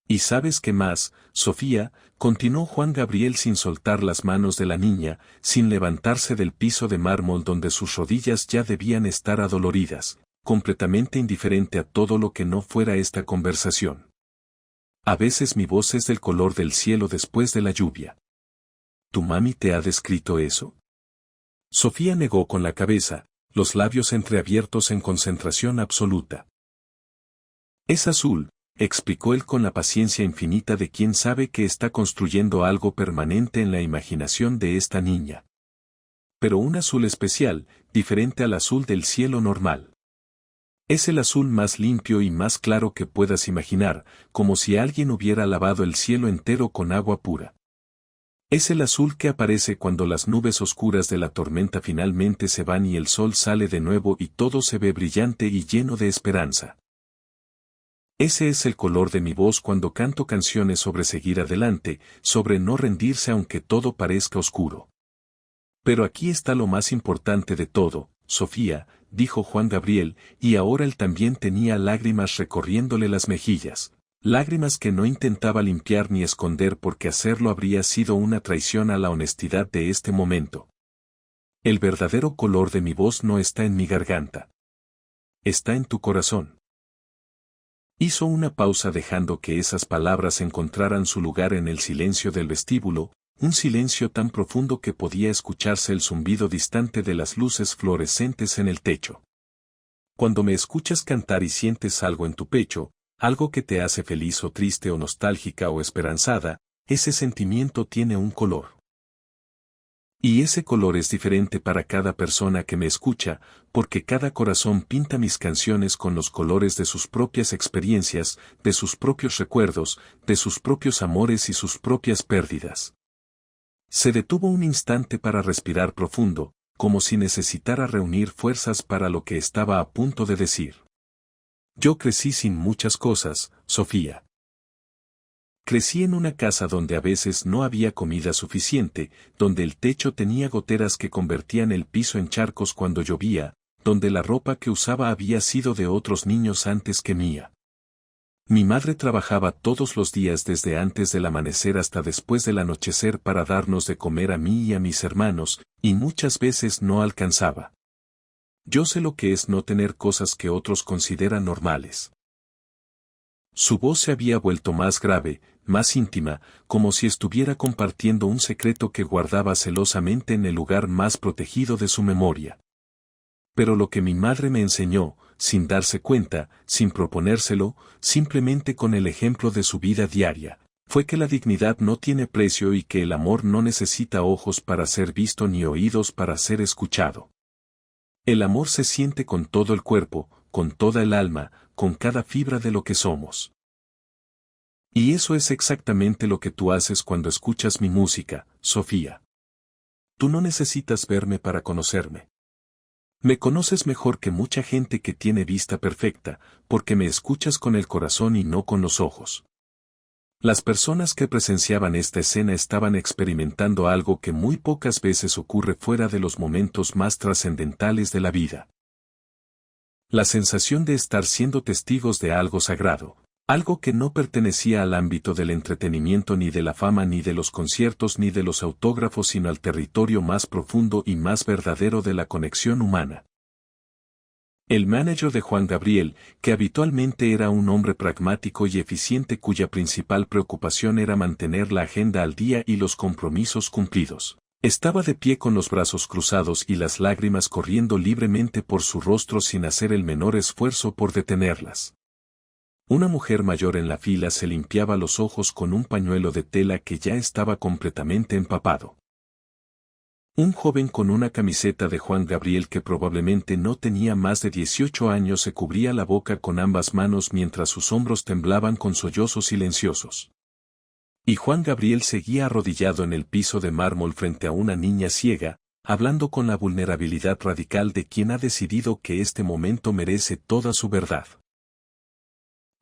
¿Y sabes qué más, Sofía?, continuó Juan Gabriel sin soltar las manos de la niña, sin levantarse del piso de mármol donde sus rodillas ya debían estar adoloridas, completamente indiferente a todo lo que no fuera esta conversación. A veces mi voz es del color del cielo después de la lluvia. ¿Tu mami te ha descrito eso? Sofía negó con la cabeza, los labios entreabiertos en concentración absoluta. Es azul, explicó él con la paciencia infinita de quien sabe que está construyendo algo permanente en la imaginación de esta niña. Pero un azul especial, diferente al azul del cielo normal. Es el azul más limpio y más claro que puedas imaginar, como si alguien hubiera lavado el cielo entero con agua pura. Es el azul que aparece cuando las nubes oscuras de la tormenta finalmente se van y el sol sale de nuevo y todo se ve brillante y lleno de esperanza. Ese es el color de mi voz cuando canto canciones sobre seguir adelante, sobre no rendirse aunque todo parezca oscuro. Pero aquí está lo más importante de todo, Sofía, dijo Juan Gabriel, y ahora él también tenía lágrimas recorriéndole las mejillas. Lágrimas que no intentaba limpiar ni esconder porque hacerlo habría sido una traición a la honestidad de este momento. El verdadero color de mi voz no está en mi garganta. Está en tu corazón. Hizo una pausa dejando que esas palabras encontraran su lugar en el silencio del vestíbulo, un silencio tan profundo que podía escucharse el zumbido distante de las luces fluorescentes en el techo. Cuando me escuchas cantar y sientes algo en tu pecho, algo que te hace feliz o triste o nostálgica o esperanzada, ese sentimiento tiene un color. Y ese color es diferente para cada persona que me escucha, porque cada corazón pinta mis canciones con los colores de sus propias experiencias, de sus propios recuerdos, de sus propios amores y sus propias pérdidas. Se detuvo un instante para respirar profundo, como si necesitara reunir fuerzas para lo que estaba a punto de decir. Yo crecí sin muchas cosas, Sofía. Crecí en una casa donde a veces no había comida suficiente, donde el techo tenía goteras que convertían el piso en charcos cuando llovía, donde la ropa que usaba había sido de otros niños antes que mía. Mi madre trabajaba todos los días desde antes del amanecer hasta después del anochecer para darnos de comer a mí y a mis hermanos, y muchas veces no alcanzaba. Yo sé lo que es no tener cosas que otros consideran normales. Su voz se había vuelto más grave, más íntima, como si estuviera compartiendo un secreto que guardaba celosamente en el lugar más protegido de su memoria. Pero lo que mi madre me enseñó, sin darse cuenta, sin proponérselo, simplemente con el ejemplo de su vida diaria, fue que la dignidad no tiene precio y que el amor no necesita ojos para ser visto ni oídos para ser escuchado. El amor se siente con todo el cuerpo, con toda el alma, con cada fibra de lo que somos. Y eso es exactamente lo que tú haces cuando escuchas mi música, Sofía. Tú no necesitas verme para conocerme. Me conoces mejor que mucha gente que tiene vista perfecta, porque me escuchas con el corazón y no con los ojos. Las personas que presenciaban esta escena estaban experimentando algo que muy pocas veces ocurre fuera de los momentos más trascendentales de la vida. La sensación de estar siendo testigos de algo sagrado, algo que no pertenecía al ámbito del entretenimiento ni de la fama ni de los conciertos ni de los autógrafos sino al territorio más profundo y más verdadero de la conexión humana. El manager de Juan Gabriel, que habitualmente era un hombre pragmático y eficiente cuya principal preocupación era mantener la agenda al día y los compromisos cumplidos, estaba de pie con los brazos cruzados y las lágrimas corriendo libremente por su rostro sin hacer el menor esfuerzo por detenerlas. Una mujer mayor en la fila se limpiaba los ojos con un pañuelo de tela que ya estaba completamente empapado. Un joven con una camiseta de Juan Gabriel que probablemente no tenía más de 18 años se cubría la boca con ambas manos mientras sus hombros temblaban con sollozos silenciosos. Y Juan Gabriel seguía arrodillado en el piso de mármol frente a una niña ciega, hablando con la vulnerabilidad radical de quien ha decidido que este momento merece toda su verdad.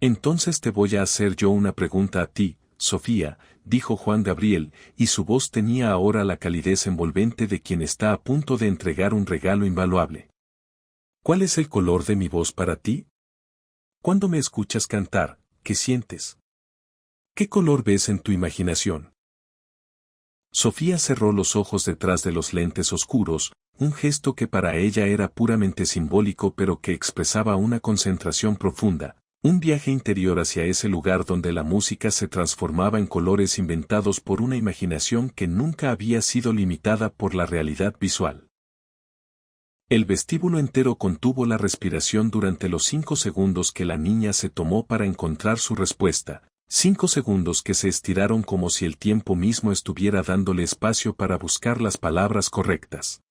Entonces te voy a hacer yo una pregunta a ti, Sofía, dijo Juan Gabriel, y su voz tenía ahora la calidez envolvente de quien está a punto de entregar un regalo invaluable. ¿Cuál es el color de mi voz para ti? Cuando me escuchas cantar, ¿qué sientes? ¿Qué color ves en tu imaginación? Sofía cerró los ojos detrás de los lentes oscuros, un gesto que para ella era puramente simbólico pero que expresaba una concentración profunda. Un viaje interior hacia ese lugar donde la música se transformaba en colores inventados por una imaginación que nunca había sido limitada por la realidad visual. El vestíbulo entero contuvo la respiración durante los 5 segundos que la niña se tomó para encontrar su respuesta, 5 segundos que se estiraron como si el tiempo mismo estuviera dándole espacio para buscar las palabras correctas.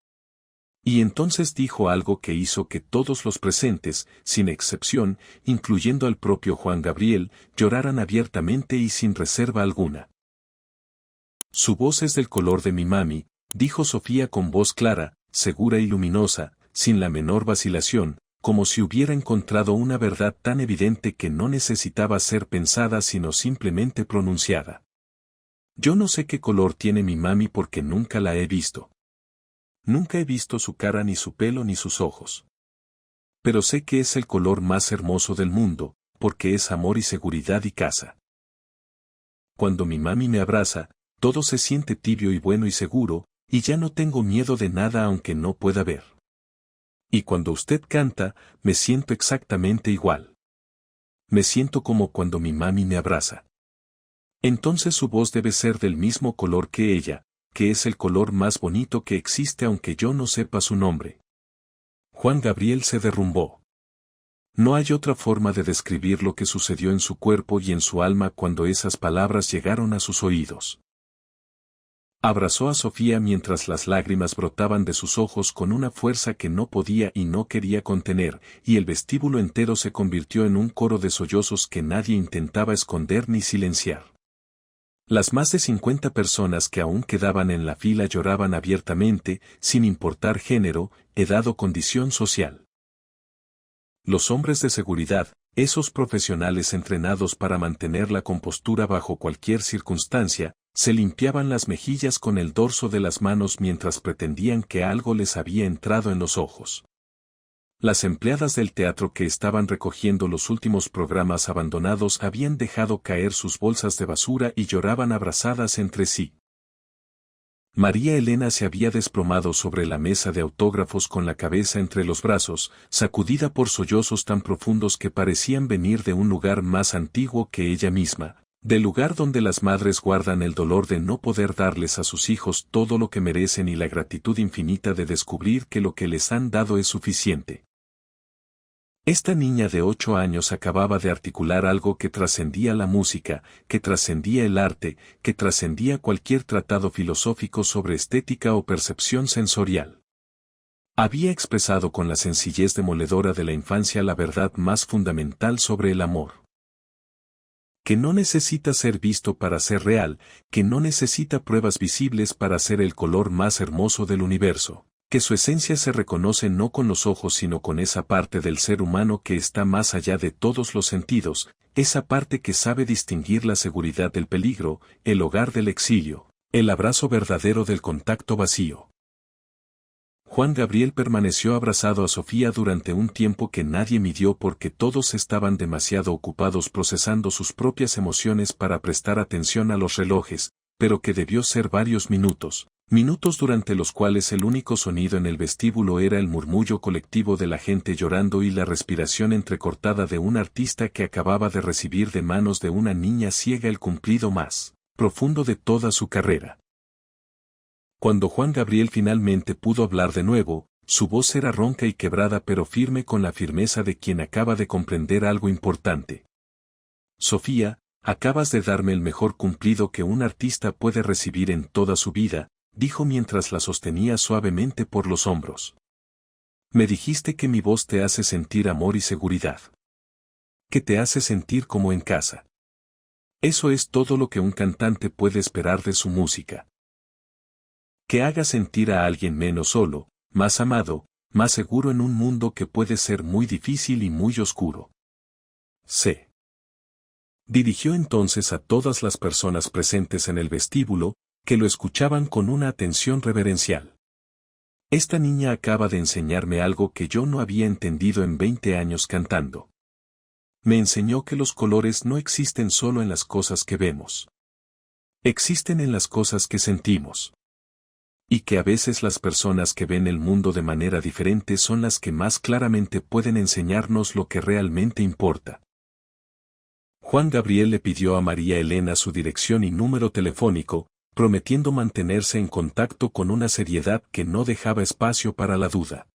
Y entonces dijo algo que hizo que todos los presentes, sin excepción, incluyendo al propio Juan Gabriel, lloraran abiertamente y sin reserva alguna. Su voz es del color de mi mami, dijo Sofía con voz clara, segura y luminosa, sin la menor vacilación, como si hubiera encontrado una verdad tan evidente que no necesitaba ser pensada sino simplemente pronunciada. Yo no sé qué color tiene mi mami porque nunca la he visto. Nunca he visto su cara ni su pelo ni sus ojos. Pero sé que es el color más hermoso del mundo, porque es amor y seguridad y casa. Cuando mi mami me abraza, todo se siente tibio y bueno y seguro, y ya no tengo miedo de nada aunque no pueda ver. Y cuando usted canta, me siento exactamente igual. Me siento como cuando mi mami me abraza. Entonces su voz debe ser del mismo color que ella, que es el color más bonito que existe aunque yo no sepa su nombre. Juan Gabriel se derrumbó. No hay otra forma de describir lo que sucedió en su cuerpo y en su alma cuando esas palabras llegaron a sus oídos. Abrazó a Sofía mientras las lágrimas brotaban de sus ojos con una fuerza que no podía y no quería contener, y el vestíbulo entero se convirtió en un coro de sollozos que nadie intentaba esconder ni silenciar. Las más de 50 personas que aún quedaban en la fila lloraban abiertamente, sin importar género, edad o condición social. Los hombres de seguridad, esos profesionales entrenados para mantener la compostura bajo cualquier circunstancia, se limpiaban las mejillas con el dorso de las manos mientras pretendían que algo les había entrado en los ojos. Las empleadas del teatro que estaban recogiendo los últimos programas abandonados habían dejado caer sus bolsas de basura y lloraban abrazadas entre sí. María Elena se había desplomado sobre la mesa de autógrafos con la cabeza entre los brazos, sacudida por sollozos tan profundos que parecían venir de un lugar más antiguo que ella misma, del lugar donde las madres guardan el dolor de no poder darles a sus hijos todo lo que merecen y la gratitud infinita de descubrir que lo que les han dado es suficiente. Esta niña de 8 años acababa de articular algo que trascendía la música, que trascendía el arte, que trascendía cualquier tratado filosófico sobre estética o percepción sensorial. Había expresado con la sencillez demoledora de la infancia la verdad más fundamental sobre el amor. Que no necesita ser visto para ser real, que no necesita pruebas visibles para ser el color más hermoso del universo. Que su esencia se reconoce no con los ojos sino con esa parte del ser humano que está más allá de todos los sentidos, esa parte que sabe distinguir la seguridad del peligro, el hogar del exilio, el abrazo verdadero del contacto vacío. Juan Gabriel permaneció abrazado a Sofía durante un tiempo que nadie midió porque todos estaban demasiado ocupados procesando sus propias emociones para prestar atención a los relojes, pero que debió ser varios minutos. Minutos durante los cuales el único sonido en el vestíbulo era el murmullo colectivo de la gente llorando y la respiración entrecortada de un artista que acababa de recibir de manos de una niña ciega el cumplido más profundo de toda su carrera. Cuando Juan Gabriel finalmente pudo hablar de nuevo, su voz era ronca y quebrada pero firme con la firmeza de quien acaba de comprender algo importante. Sofía, acabas de darme el mejor cumplido que un artista puede recibir en toda su vida, dijo mientras la sostenía suavemente por los hombros. Me dijiste que mi voz te hace sentir amor y seguridad. Que te hace sentir como en casa. Eso es todo lo que un cantante puede esperar de su música. Que haga sentir a alguien menos solo, más amado, más seguro en un mundo que puede ser muy difícil y muy oscuro. C. Dirigió entonces a todas las personas presentes en el vestíbulo, que lo escuchaban con una atención reverencial. Esta niña acaba de enseñarme algo que yo no había entendido en 20 años cantando. Me enseñó que los colores no existen solo en las cosas que vemos. Existen en las cosas que sentimos. Y que a veces las personas que ven el mundo de manera diferente son las que más claramente pueden enseñarnos lo que realmente importa. Juan Gabriel le pidió a María Elena su dirección y número telefónico, prometiendo mantenerse en contacto con una seriedad que no dejaba espacio para la duda.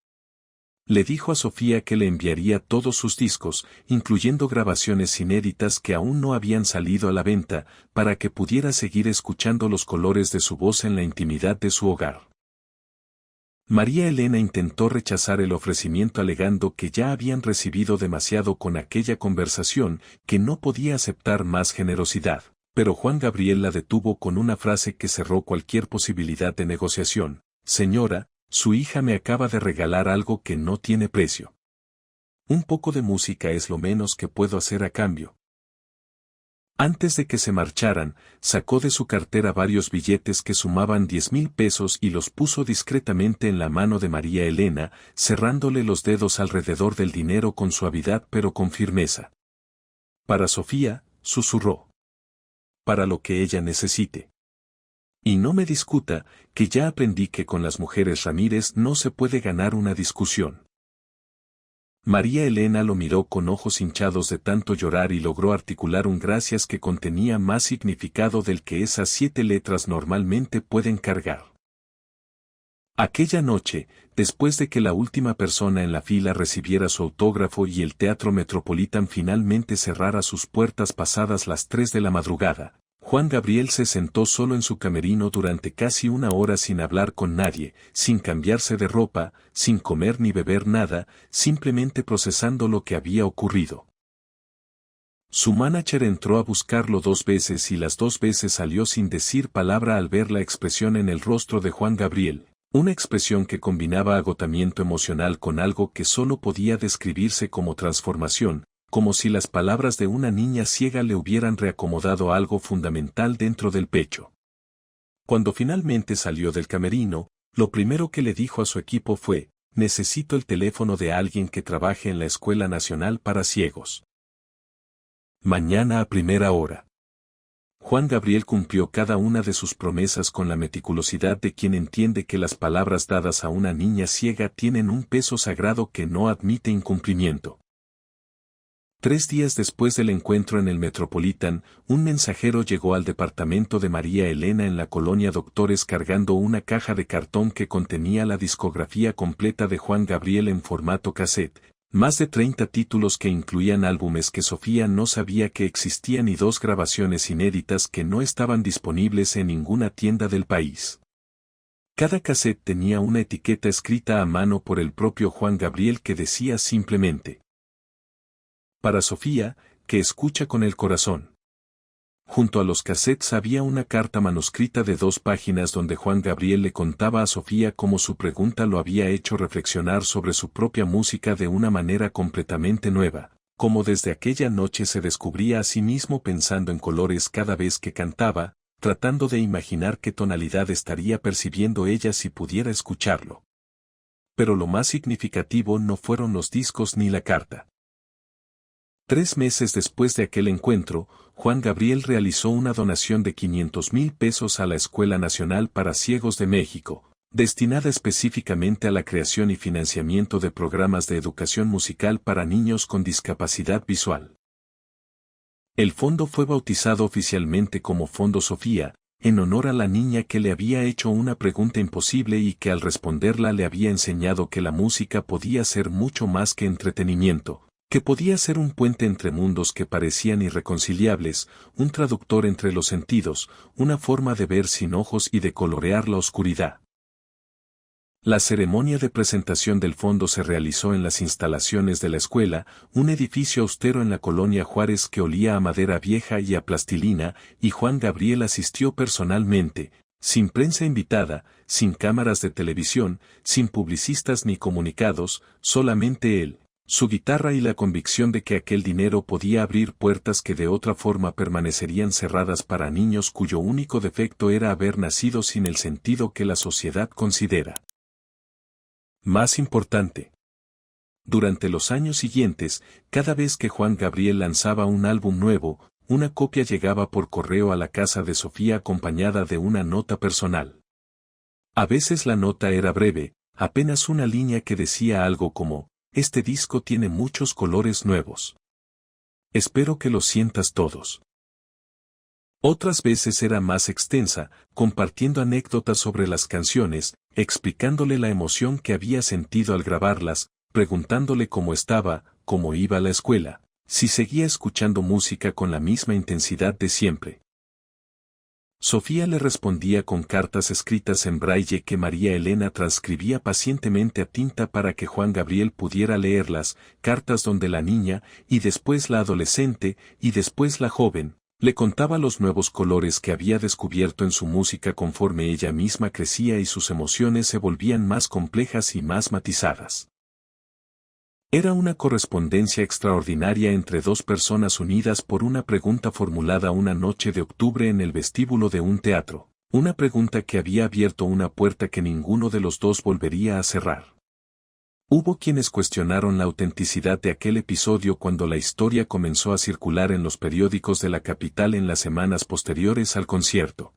Le dijo a Sofía que le enviaría todos sus discos, incluyendo grabaciones inéditas que aún no habían salido a la venta, para que pudiera seguir escuchando los colores de su voz en la intimidad de su hogar. María Elena intentó rechazar el ofrecimiento alegando que ya habían recibido demasiado con aquella conversación, que no podía aceptar más generosidad. Pero Juan Gabriel la detuvo con una frase que cerró cualquier posibilidad de negociación. Señora, su hija me acaba de regalar algo que no tiene precio. Un poco de música es lo menos que puedo hacer a cambio. Antes de que se marcharan, sacó de su cartera varios billetes que sumaban 10,000 pesos y los puso discretamente en la mano de María Elena, cerrándole los dedos alrededor del dinero con suavidad pero con firmeza. Para Sofía, susurró. Para lo que ella necesite. Y no me discuta, que ya aprendí que con las mujeres Ramírez no se puede ganar una discusión. María Elena lo miró con ojos hinchados de tanto llorar y logró articular un gracias que contenía más significado del que esas 7 letras normalmente pueden cargar. Aquella noche, después de que la última persona en la fila recibiera su autógrafo y el Teatro Metropolitan finalmente cerrara sus puertas pasadas las 3 de la madrugada, Juan Gabriel se sentó solo en su camerino durante casi una hora sin hablar con nadie, sin cambiarse de ropa, sin comer ni beber nada, simplemente procesando lo que había ocurrido. Su manager entró a buscarlo 2 veces y las 2 veces salió sin decir palabra al ver la expresión en el rostro de Juan Gabriel, una expresión que combinaba agotamiento emocional con algo que solo podía describirse como transformación, como si las palabras de una niña ciega le hubieran reacomodado algo fundamental dentro del pecho. Cuando finalmente salió del camerino, lo primero que le dijo a su equipo fue: necesito el teléfono de alguien que trabaje en la Escuela Nacional para Ciegos. Mañana a primera hora. Juan Gabriel cumplió cada una de sus promesas con la meticulosidad de quien entiende que las palabras dadas a una niña ciega tienen un peso sagrado que no admite incumplimiento. 3 días después del encuentro en el Metropolitan, un mensajero llegó al departamento de María Elena en la colonia Doctores cargando una caja de cartón que contenía la discografía completa de Juan Gabriel en formato cassette, más de 30 títulos que incluían álbumes que Sofía no sabía que existían y 2 grabaciones inéditas que no estaban disponibles en ninguna tienda del país. Cada cassette tenía una etiqueta escrita a mano por el propio Juan Gabriel que decía simplemente: para Sofía, que escucha con el corazón. Junto a los cassettes había una carta manuscrita de 2 páginas donde Juan Gabriel le contaba a Sofía cómo su pregunta lo había hecho reflexionar sobre su propia música de una manera completamente nueva, cómo desde aquella noche se descubría a sí mismo pensando en colores cada vez que cantaba, tratando de imaginar qué tonalidad estaría percibiendo ella si pudiera escucharlo. Pero lo más significativo no fueron los discos ni la carta. 3 meses después de aquel encuentro, Juan Gabriel realizó una donación de 500,000 pesos a la Escuela Nacional para Ciegos de México, destinada específicamente a la creación y financiamiento de programas de educación musical para niños con discapacidad visual. El fondo fue bautizado oficialmente como Fondo Sofía, en honor a la niña que le había hecho una pregunta imposible y que al responderla le había enseñado que la música podía ser mucho más que entretenimiento, que podía ser un puente entre mundos que parecían irreconciliables, un traductor entre los sentidos, una forma de ver sin ojos y de colorear la oscuridad. La ceremonia de presentación del fondo se realizó en las instalaciones de la escuela, un edificio austero en la colonia Juárez que olía a madera vieja y a plastilina, y Juan Gabriel asistió personalmente, sin prensa invitada, sin cámaras de televisión, sin publicistas ni comunicados, solamente él, su guitarra y la convicción de que aquel dinero podía abrir puertas que de otra forma permanecerían cerradas para niños cuyo único defecto era haber nacido sin el sentido que la sociedad considera más importante. Durante los años siguientes, cada vez que Juan Gabriel lanzaba un álbum nuevo, una copia llegaba por correo a la casa de Sofía acompañada de una nota personal. A veces la nota era breve, apenas una línea que decía algo como: este disco tiene muchos colores nuevos. Espero que los sientas todos. Otras veces era más extensa, compartiendo anécdotas sobre las canciones, explicándole la emoción que había sentido al grabarlas, preguntándole cómo estaba, cómo iba a la escuela, si seguía escuchando música con la misma intensidad de siempre. Sofía le respondía con cartas escritas en braille que María Elena transcribía pacientemente a tinta para que Juan Gabriel pudiera leerlas, cartas donde la niña, y después la adolescente, y después la joven, le contaba los nuevos colores que había descubierto en su música conforme ella misma crecía y sus emociones se volvían más complejas y más matizadas. Era una correspondencia extraordinaria entre dos personas unidas por una pregunta formulada una noche de octubre en el vestíbulo de un teatro, una pregunta que había abierto una puerta que ninguno de los dos volvería a cerrar. Hubo quienes cuestionaron la autenticidad de aquel episodio cuando la historia comenzó a circular en los periódicos de la capital en las semanas posteriores al concierto.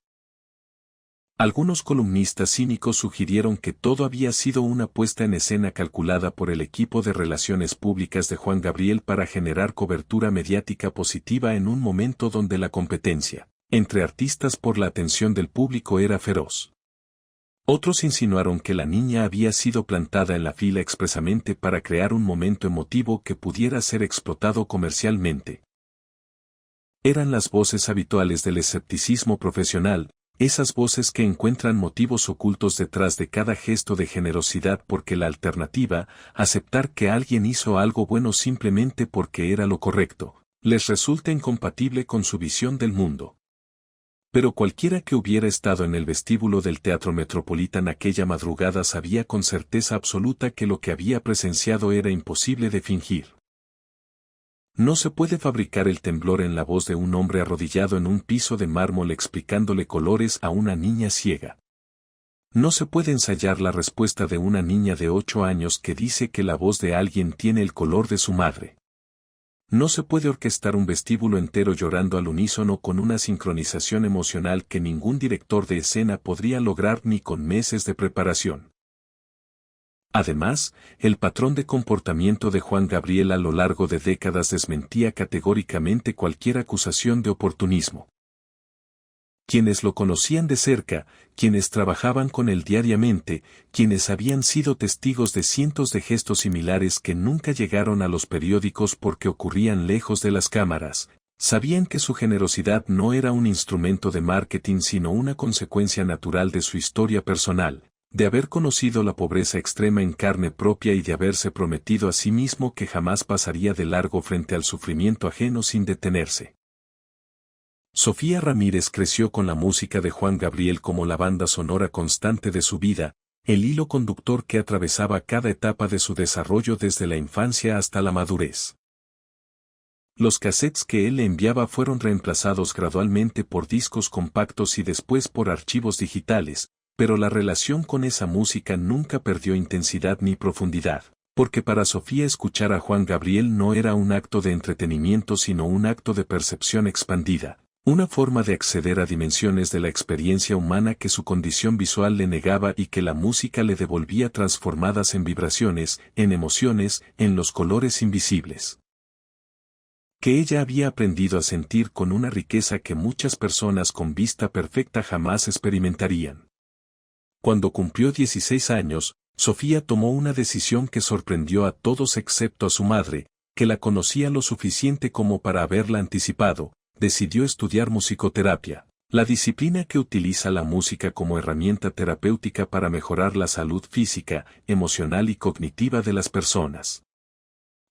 Algunos columnistas cínicos sugirieron que todo había sido una puesta en escena calculada por el equipo de relaciones públicas de Juan Gabriel para generar cobertura mediática positiva en un momento donde la competencia entre artistas por la atención del público era feroz. Otros insinuaron que la niña había sido plantada en la fila expresamente para crear un momento emotivo que pudiera ser explotado comercialmente. Eran las voces habituales del escepticismo profesional, esas voces que encuentran motivos ocultos detrás de cada gesto de generosidad porque la alternativa, aceptar que alguien hizo algo bueno simplemente porque era lo correcto, les resulta incompatible con su visión del mundo. Pero cualquiera que hubiera estado en el vestíbulo del Teatro Metropolitan aquella madrugada sabía con certeza absoluta que lo que había presenciado era imposible de fingir. No se puede fabricar el temblor en la voz de un hombre arrodillado en un piso de mármol explicándole colores a una niña ciega. No se puede ensayar la respuesta de una niña de 8 años que dice que la voz de alguien tiene el color de su madre. No se puede orquestar un vestíbulo entero llorando al unísono con una sincronización emocional que ningún director de escena podría lograr ni con meses de preparación. Además, el patrón de comportamiento de Juan Gabriel a lo largo de décadas desmentía categóricamente cualquier acusación de oportunismo. Quienes lo conocían de cerca, quienes trabajaban con él diariamente, quienes habían sido testigos de cientos de gestos similares que nunca llegaron a los periódicos porque ocurrían lejos de las cámaras, sabían que su generosidad no era un instrumento de marketing sino una consecuencia natural de su historia personal, de haber conocido la pobreza extrema en carne propia y de haberse prometido a sí mismo que jamás pasaría de largo frente al sufrimiento ajeno sin detenerse. Sofía Ramírez creció con la música de Juan Gabriel como la banda sonora constante de su vida, el hilo conductor que atravesaba cada etapa de su desarrollo desde la infancia hasta la madurez. Los cassettes que él le enviaba fueron reemplazados gradualmente por discos compactos y después por archivos digitales, pero la relación con esa música nunca perdió intensidad ni profundidad, porque para Sofía escuchar a Juan Gabriel no era un acto de entretenimiento sino un acto de percepción expandida. Una forma de acceder a dimensiones de la experiencia humana que su condición visual le negaba y que la música le devolvía transformadas en vibraciones, en emociones, en los colores invisibles. Que ella había aprendido a sentir con una riqueza que muchas personas con vista perfecta jamás experimentarían. Cuando cumplió 16 años, Sofía tomó una decisión que sorprendió a todos excepto a su madre, que la conocía lo suficiente como para haberla anticipado. Decidió estudiar musicoterapia, la disciplina que utiliza la música como herramienta terapéutica para mejorar la salud física, emocional y cognitiva de las personas.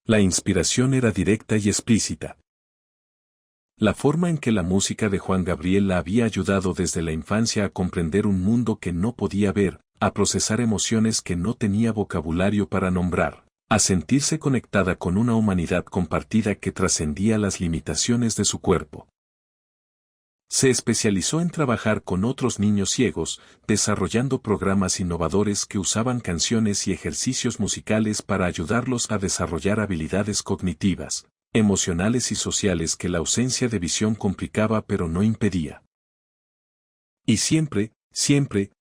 La inspiración era directa y explícita. La forma en que la música de Juan Gabriel la había ayudado desde la infancia a comprender un mundo que no podía ver, a procesar emociones que no tenía vocabulario para nombrar, a sentirse conectada con una humanidad compartida que trascendía las limitaciones de su cuerpo. Se especializó en trabajar con otros niños ciegos, desarrollando programas innovadores que usaban canciones y ejercicios musicales para ayudarlos a desarrollar habilidades cognitivas, emocionales y sociales que la ausencia de visión complicaba pero no impedía. Y siempre,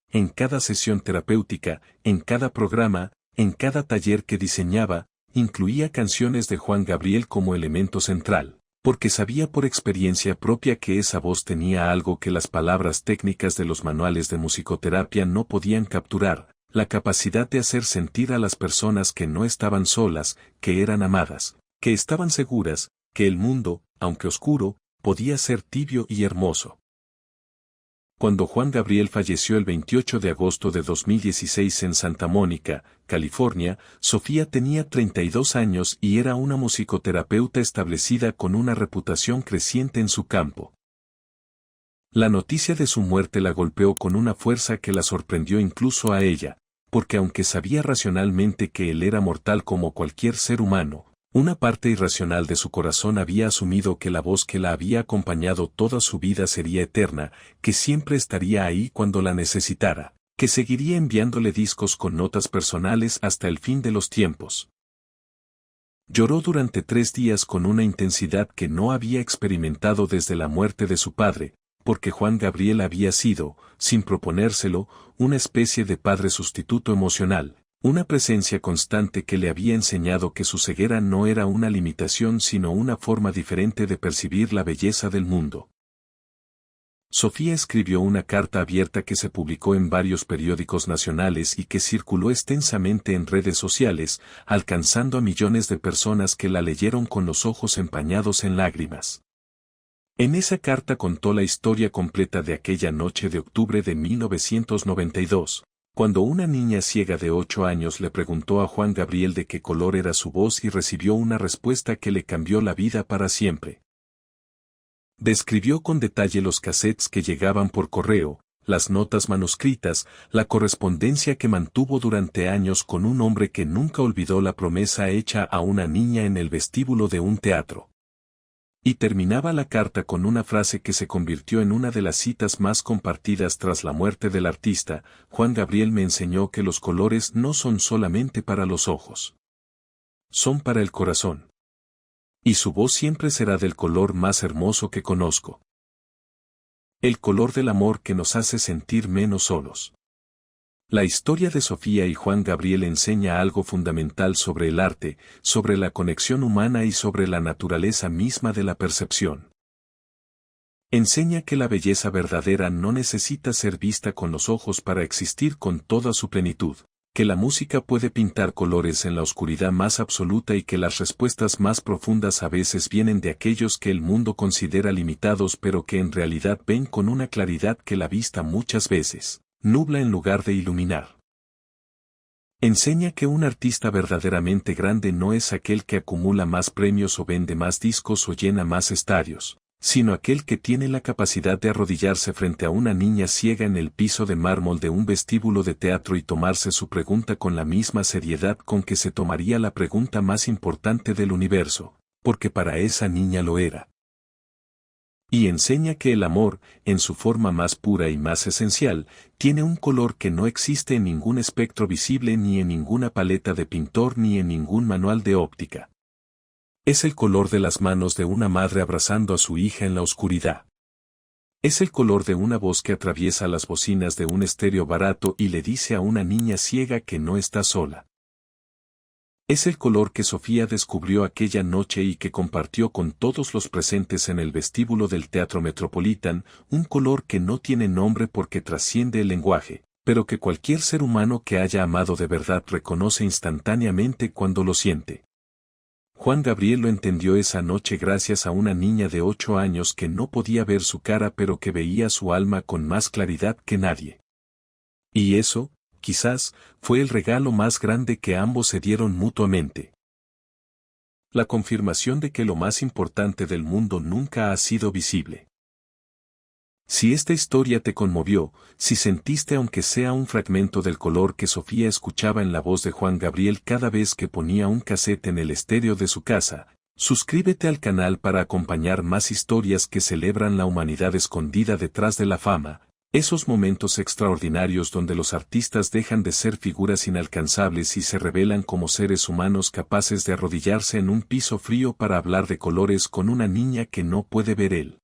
en cada sesión terapéutica, en cada programa, en cada taller que diseñaba, incluía canciones de Juan Gabriel como elemento central, porque sabía por experiencia propia que esa voz tenía algo que las palabras técnicas de los manuales de musicoterapia no podían capturar, la capacidad de hacer sentir a las personas que no estaban solas, que eran amadas, que estaban seguras, que el mundo, aunque oscuro, podía ser tibio y hermoso. Cuando Juan Gabriel falleció el 28 de agosto de 2016 en Santa Mónica, California, Sofía tenía 32 años y era una musicoterapeuta establecida con una reputación creciente en su campo. La noticia de su muerte la golpeó con una fuerza que la sorprendió incluso a ella, porque aunque sabía racionalmente que él era mortal como cualquier ser humano, una parte irracional de su corazón había asumido que la voz que la había acompañado toda su vida sería eterna, que siempre estaría ahí cuando la necesitara, que seguiría enviándole discos con notas personales hasta el fin de los tiempos. Lloró durante 3 días con una intensidad que no había experimentado desde la muerte de su padre, porque Juan Gabriel había sido, sin proponérselo, una especie de padre sustituto emocional, una presencia constante que le había enseñado que su ceguera no era una limitación sino una forma diferente de percibir la belleza del mundo. Sofía escribió una carta abierta que se publicó en varios periódicos nacionales y que circuló extensamente en redes sociales, alcanzando a millones de personas que la leyeron con los ojos empañados en lágrimas. En esa carta contó la historia completa de aquella noche de octubre de 1992, cuando una niña ciega de 8 años le preguntó a Juan Gabriel de qué color era su voz y recibió una respuesta que le cambió la vida para siempre. Describió con detalle los cassettes que llegaban por correo, las notas manuscritas, la correspondencia que mantuvo durante años con un hombre que nunca olvidó la promesa hecha a una niña en el vestíbulo de un teatro. Y terminaba la carta con una frase que se convirtió en una de las citas más compartidas tras la muerte del artista: Juan Gabriel me enseñó que los colores no son solamente para los ojos. Son para el corazón. Y su voz siempre será del color más hermoso que conozco. El color del amor que nos hace sentir menos solos. La historia de Sofía y Juan Gabriel enseña algo fundamental sobre el arte, sobre la conexión humana y sobre la naturaleza misma de la percepción. Enseña que la belleza verdadera no necesita ser vista con los ojos para existir con toda su plenitud, que la música puede pintar colores en la oscuridad más absoluta y que las respuestas más profundas a veces vienen de aquellos que el mundo considera limitados pero que en realidad ven con una claridad que la vista muchas veces nubla en lugar de iluminar. Enseña que un artista verdaderamente grande no es aquel que acumula más premios o vende más discos o llena más estadios, sino aquel que tiene la capacidad de arrodillarse frente a una niña ciega en el piso de mármol de un vestíbulo de teatro y tomarse su pregunta con la misma seriedad con que se tomaría la pregunta más importante del universo, porque para esa niña lo era. Y enseña que el amor, en su forma más pura y más esencial, tiene un color que no existe en ningún espectro visible ni en ninguna paleta de pintor ni en ningún manual de óptica. Es el color de las manos de una madre abrazando a su hija en la oscuridad. Es el color de una voz que atraviesa las bocinas de un estéreo barato y le dice a una niña ciega que no está sola. Es el color que Sofía descubrió aquella noche y que compartió con todos los presentes en el vestíbulo del Teatro Metropolitan, un color que no tiene nombre porque trasciende el lenguaje, pero que cualquier ser humano que haya amado de verdad reconoce instantáneamente cuando lo siente. Juan Gabriel lo entendió esa noche gracias a una niña de 8 años que no podía ver su cara pero que veía su alma con más claridad que nadie. Y eso, quizás, fue el regalo más grande que ambos se dieron mutuamente. La confirmación de que lo más importante del mundo nunca ha sido visible. Si esta historia te conmovió, si sentiste aunque sea un fragmento del color que Sofía escuchaba en la voz de Juan Gabriel cada vez que ponía un casete en el estéreo de su casa, suscríbete al canal para acompañar más historias que celebran la humanidad escondida detrás de la fama. Esos momentos extraordinarios donde los artistas dejan de ser figuras inalcanzables y se revelan como seres humanos capaces de arrodillarse en un piso frío para hablar de colores con una niña que no puede ver el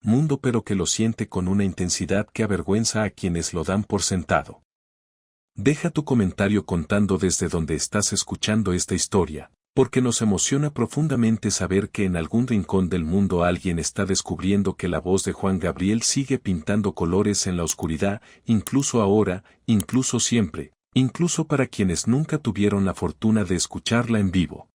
mundo pero que lo siente con una intensidad que avergüenza a quienes lo dan por sentado. Deja tu comentario contando desde donde estás escuchando esta historia, porque nos emociona profundamente saber que en algún rincón del mundo alguien está descubriendo que la voz de Juan Gabriel sigue pintando colores en la oscuridad, incluso ahora, incluso siempre, incluso para quienes nunca tuvieron la fortuna de escucharla en vivo.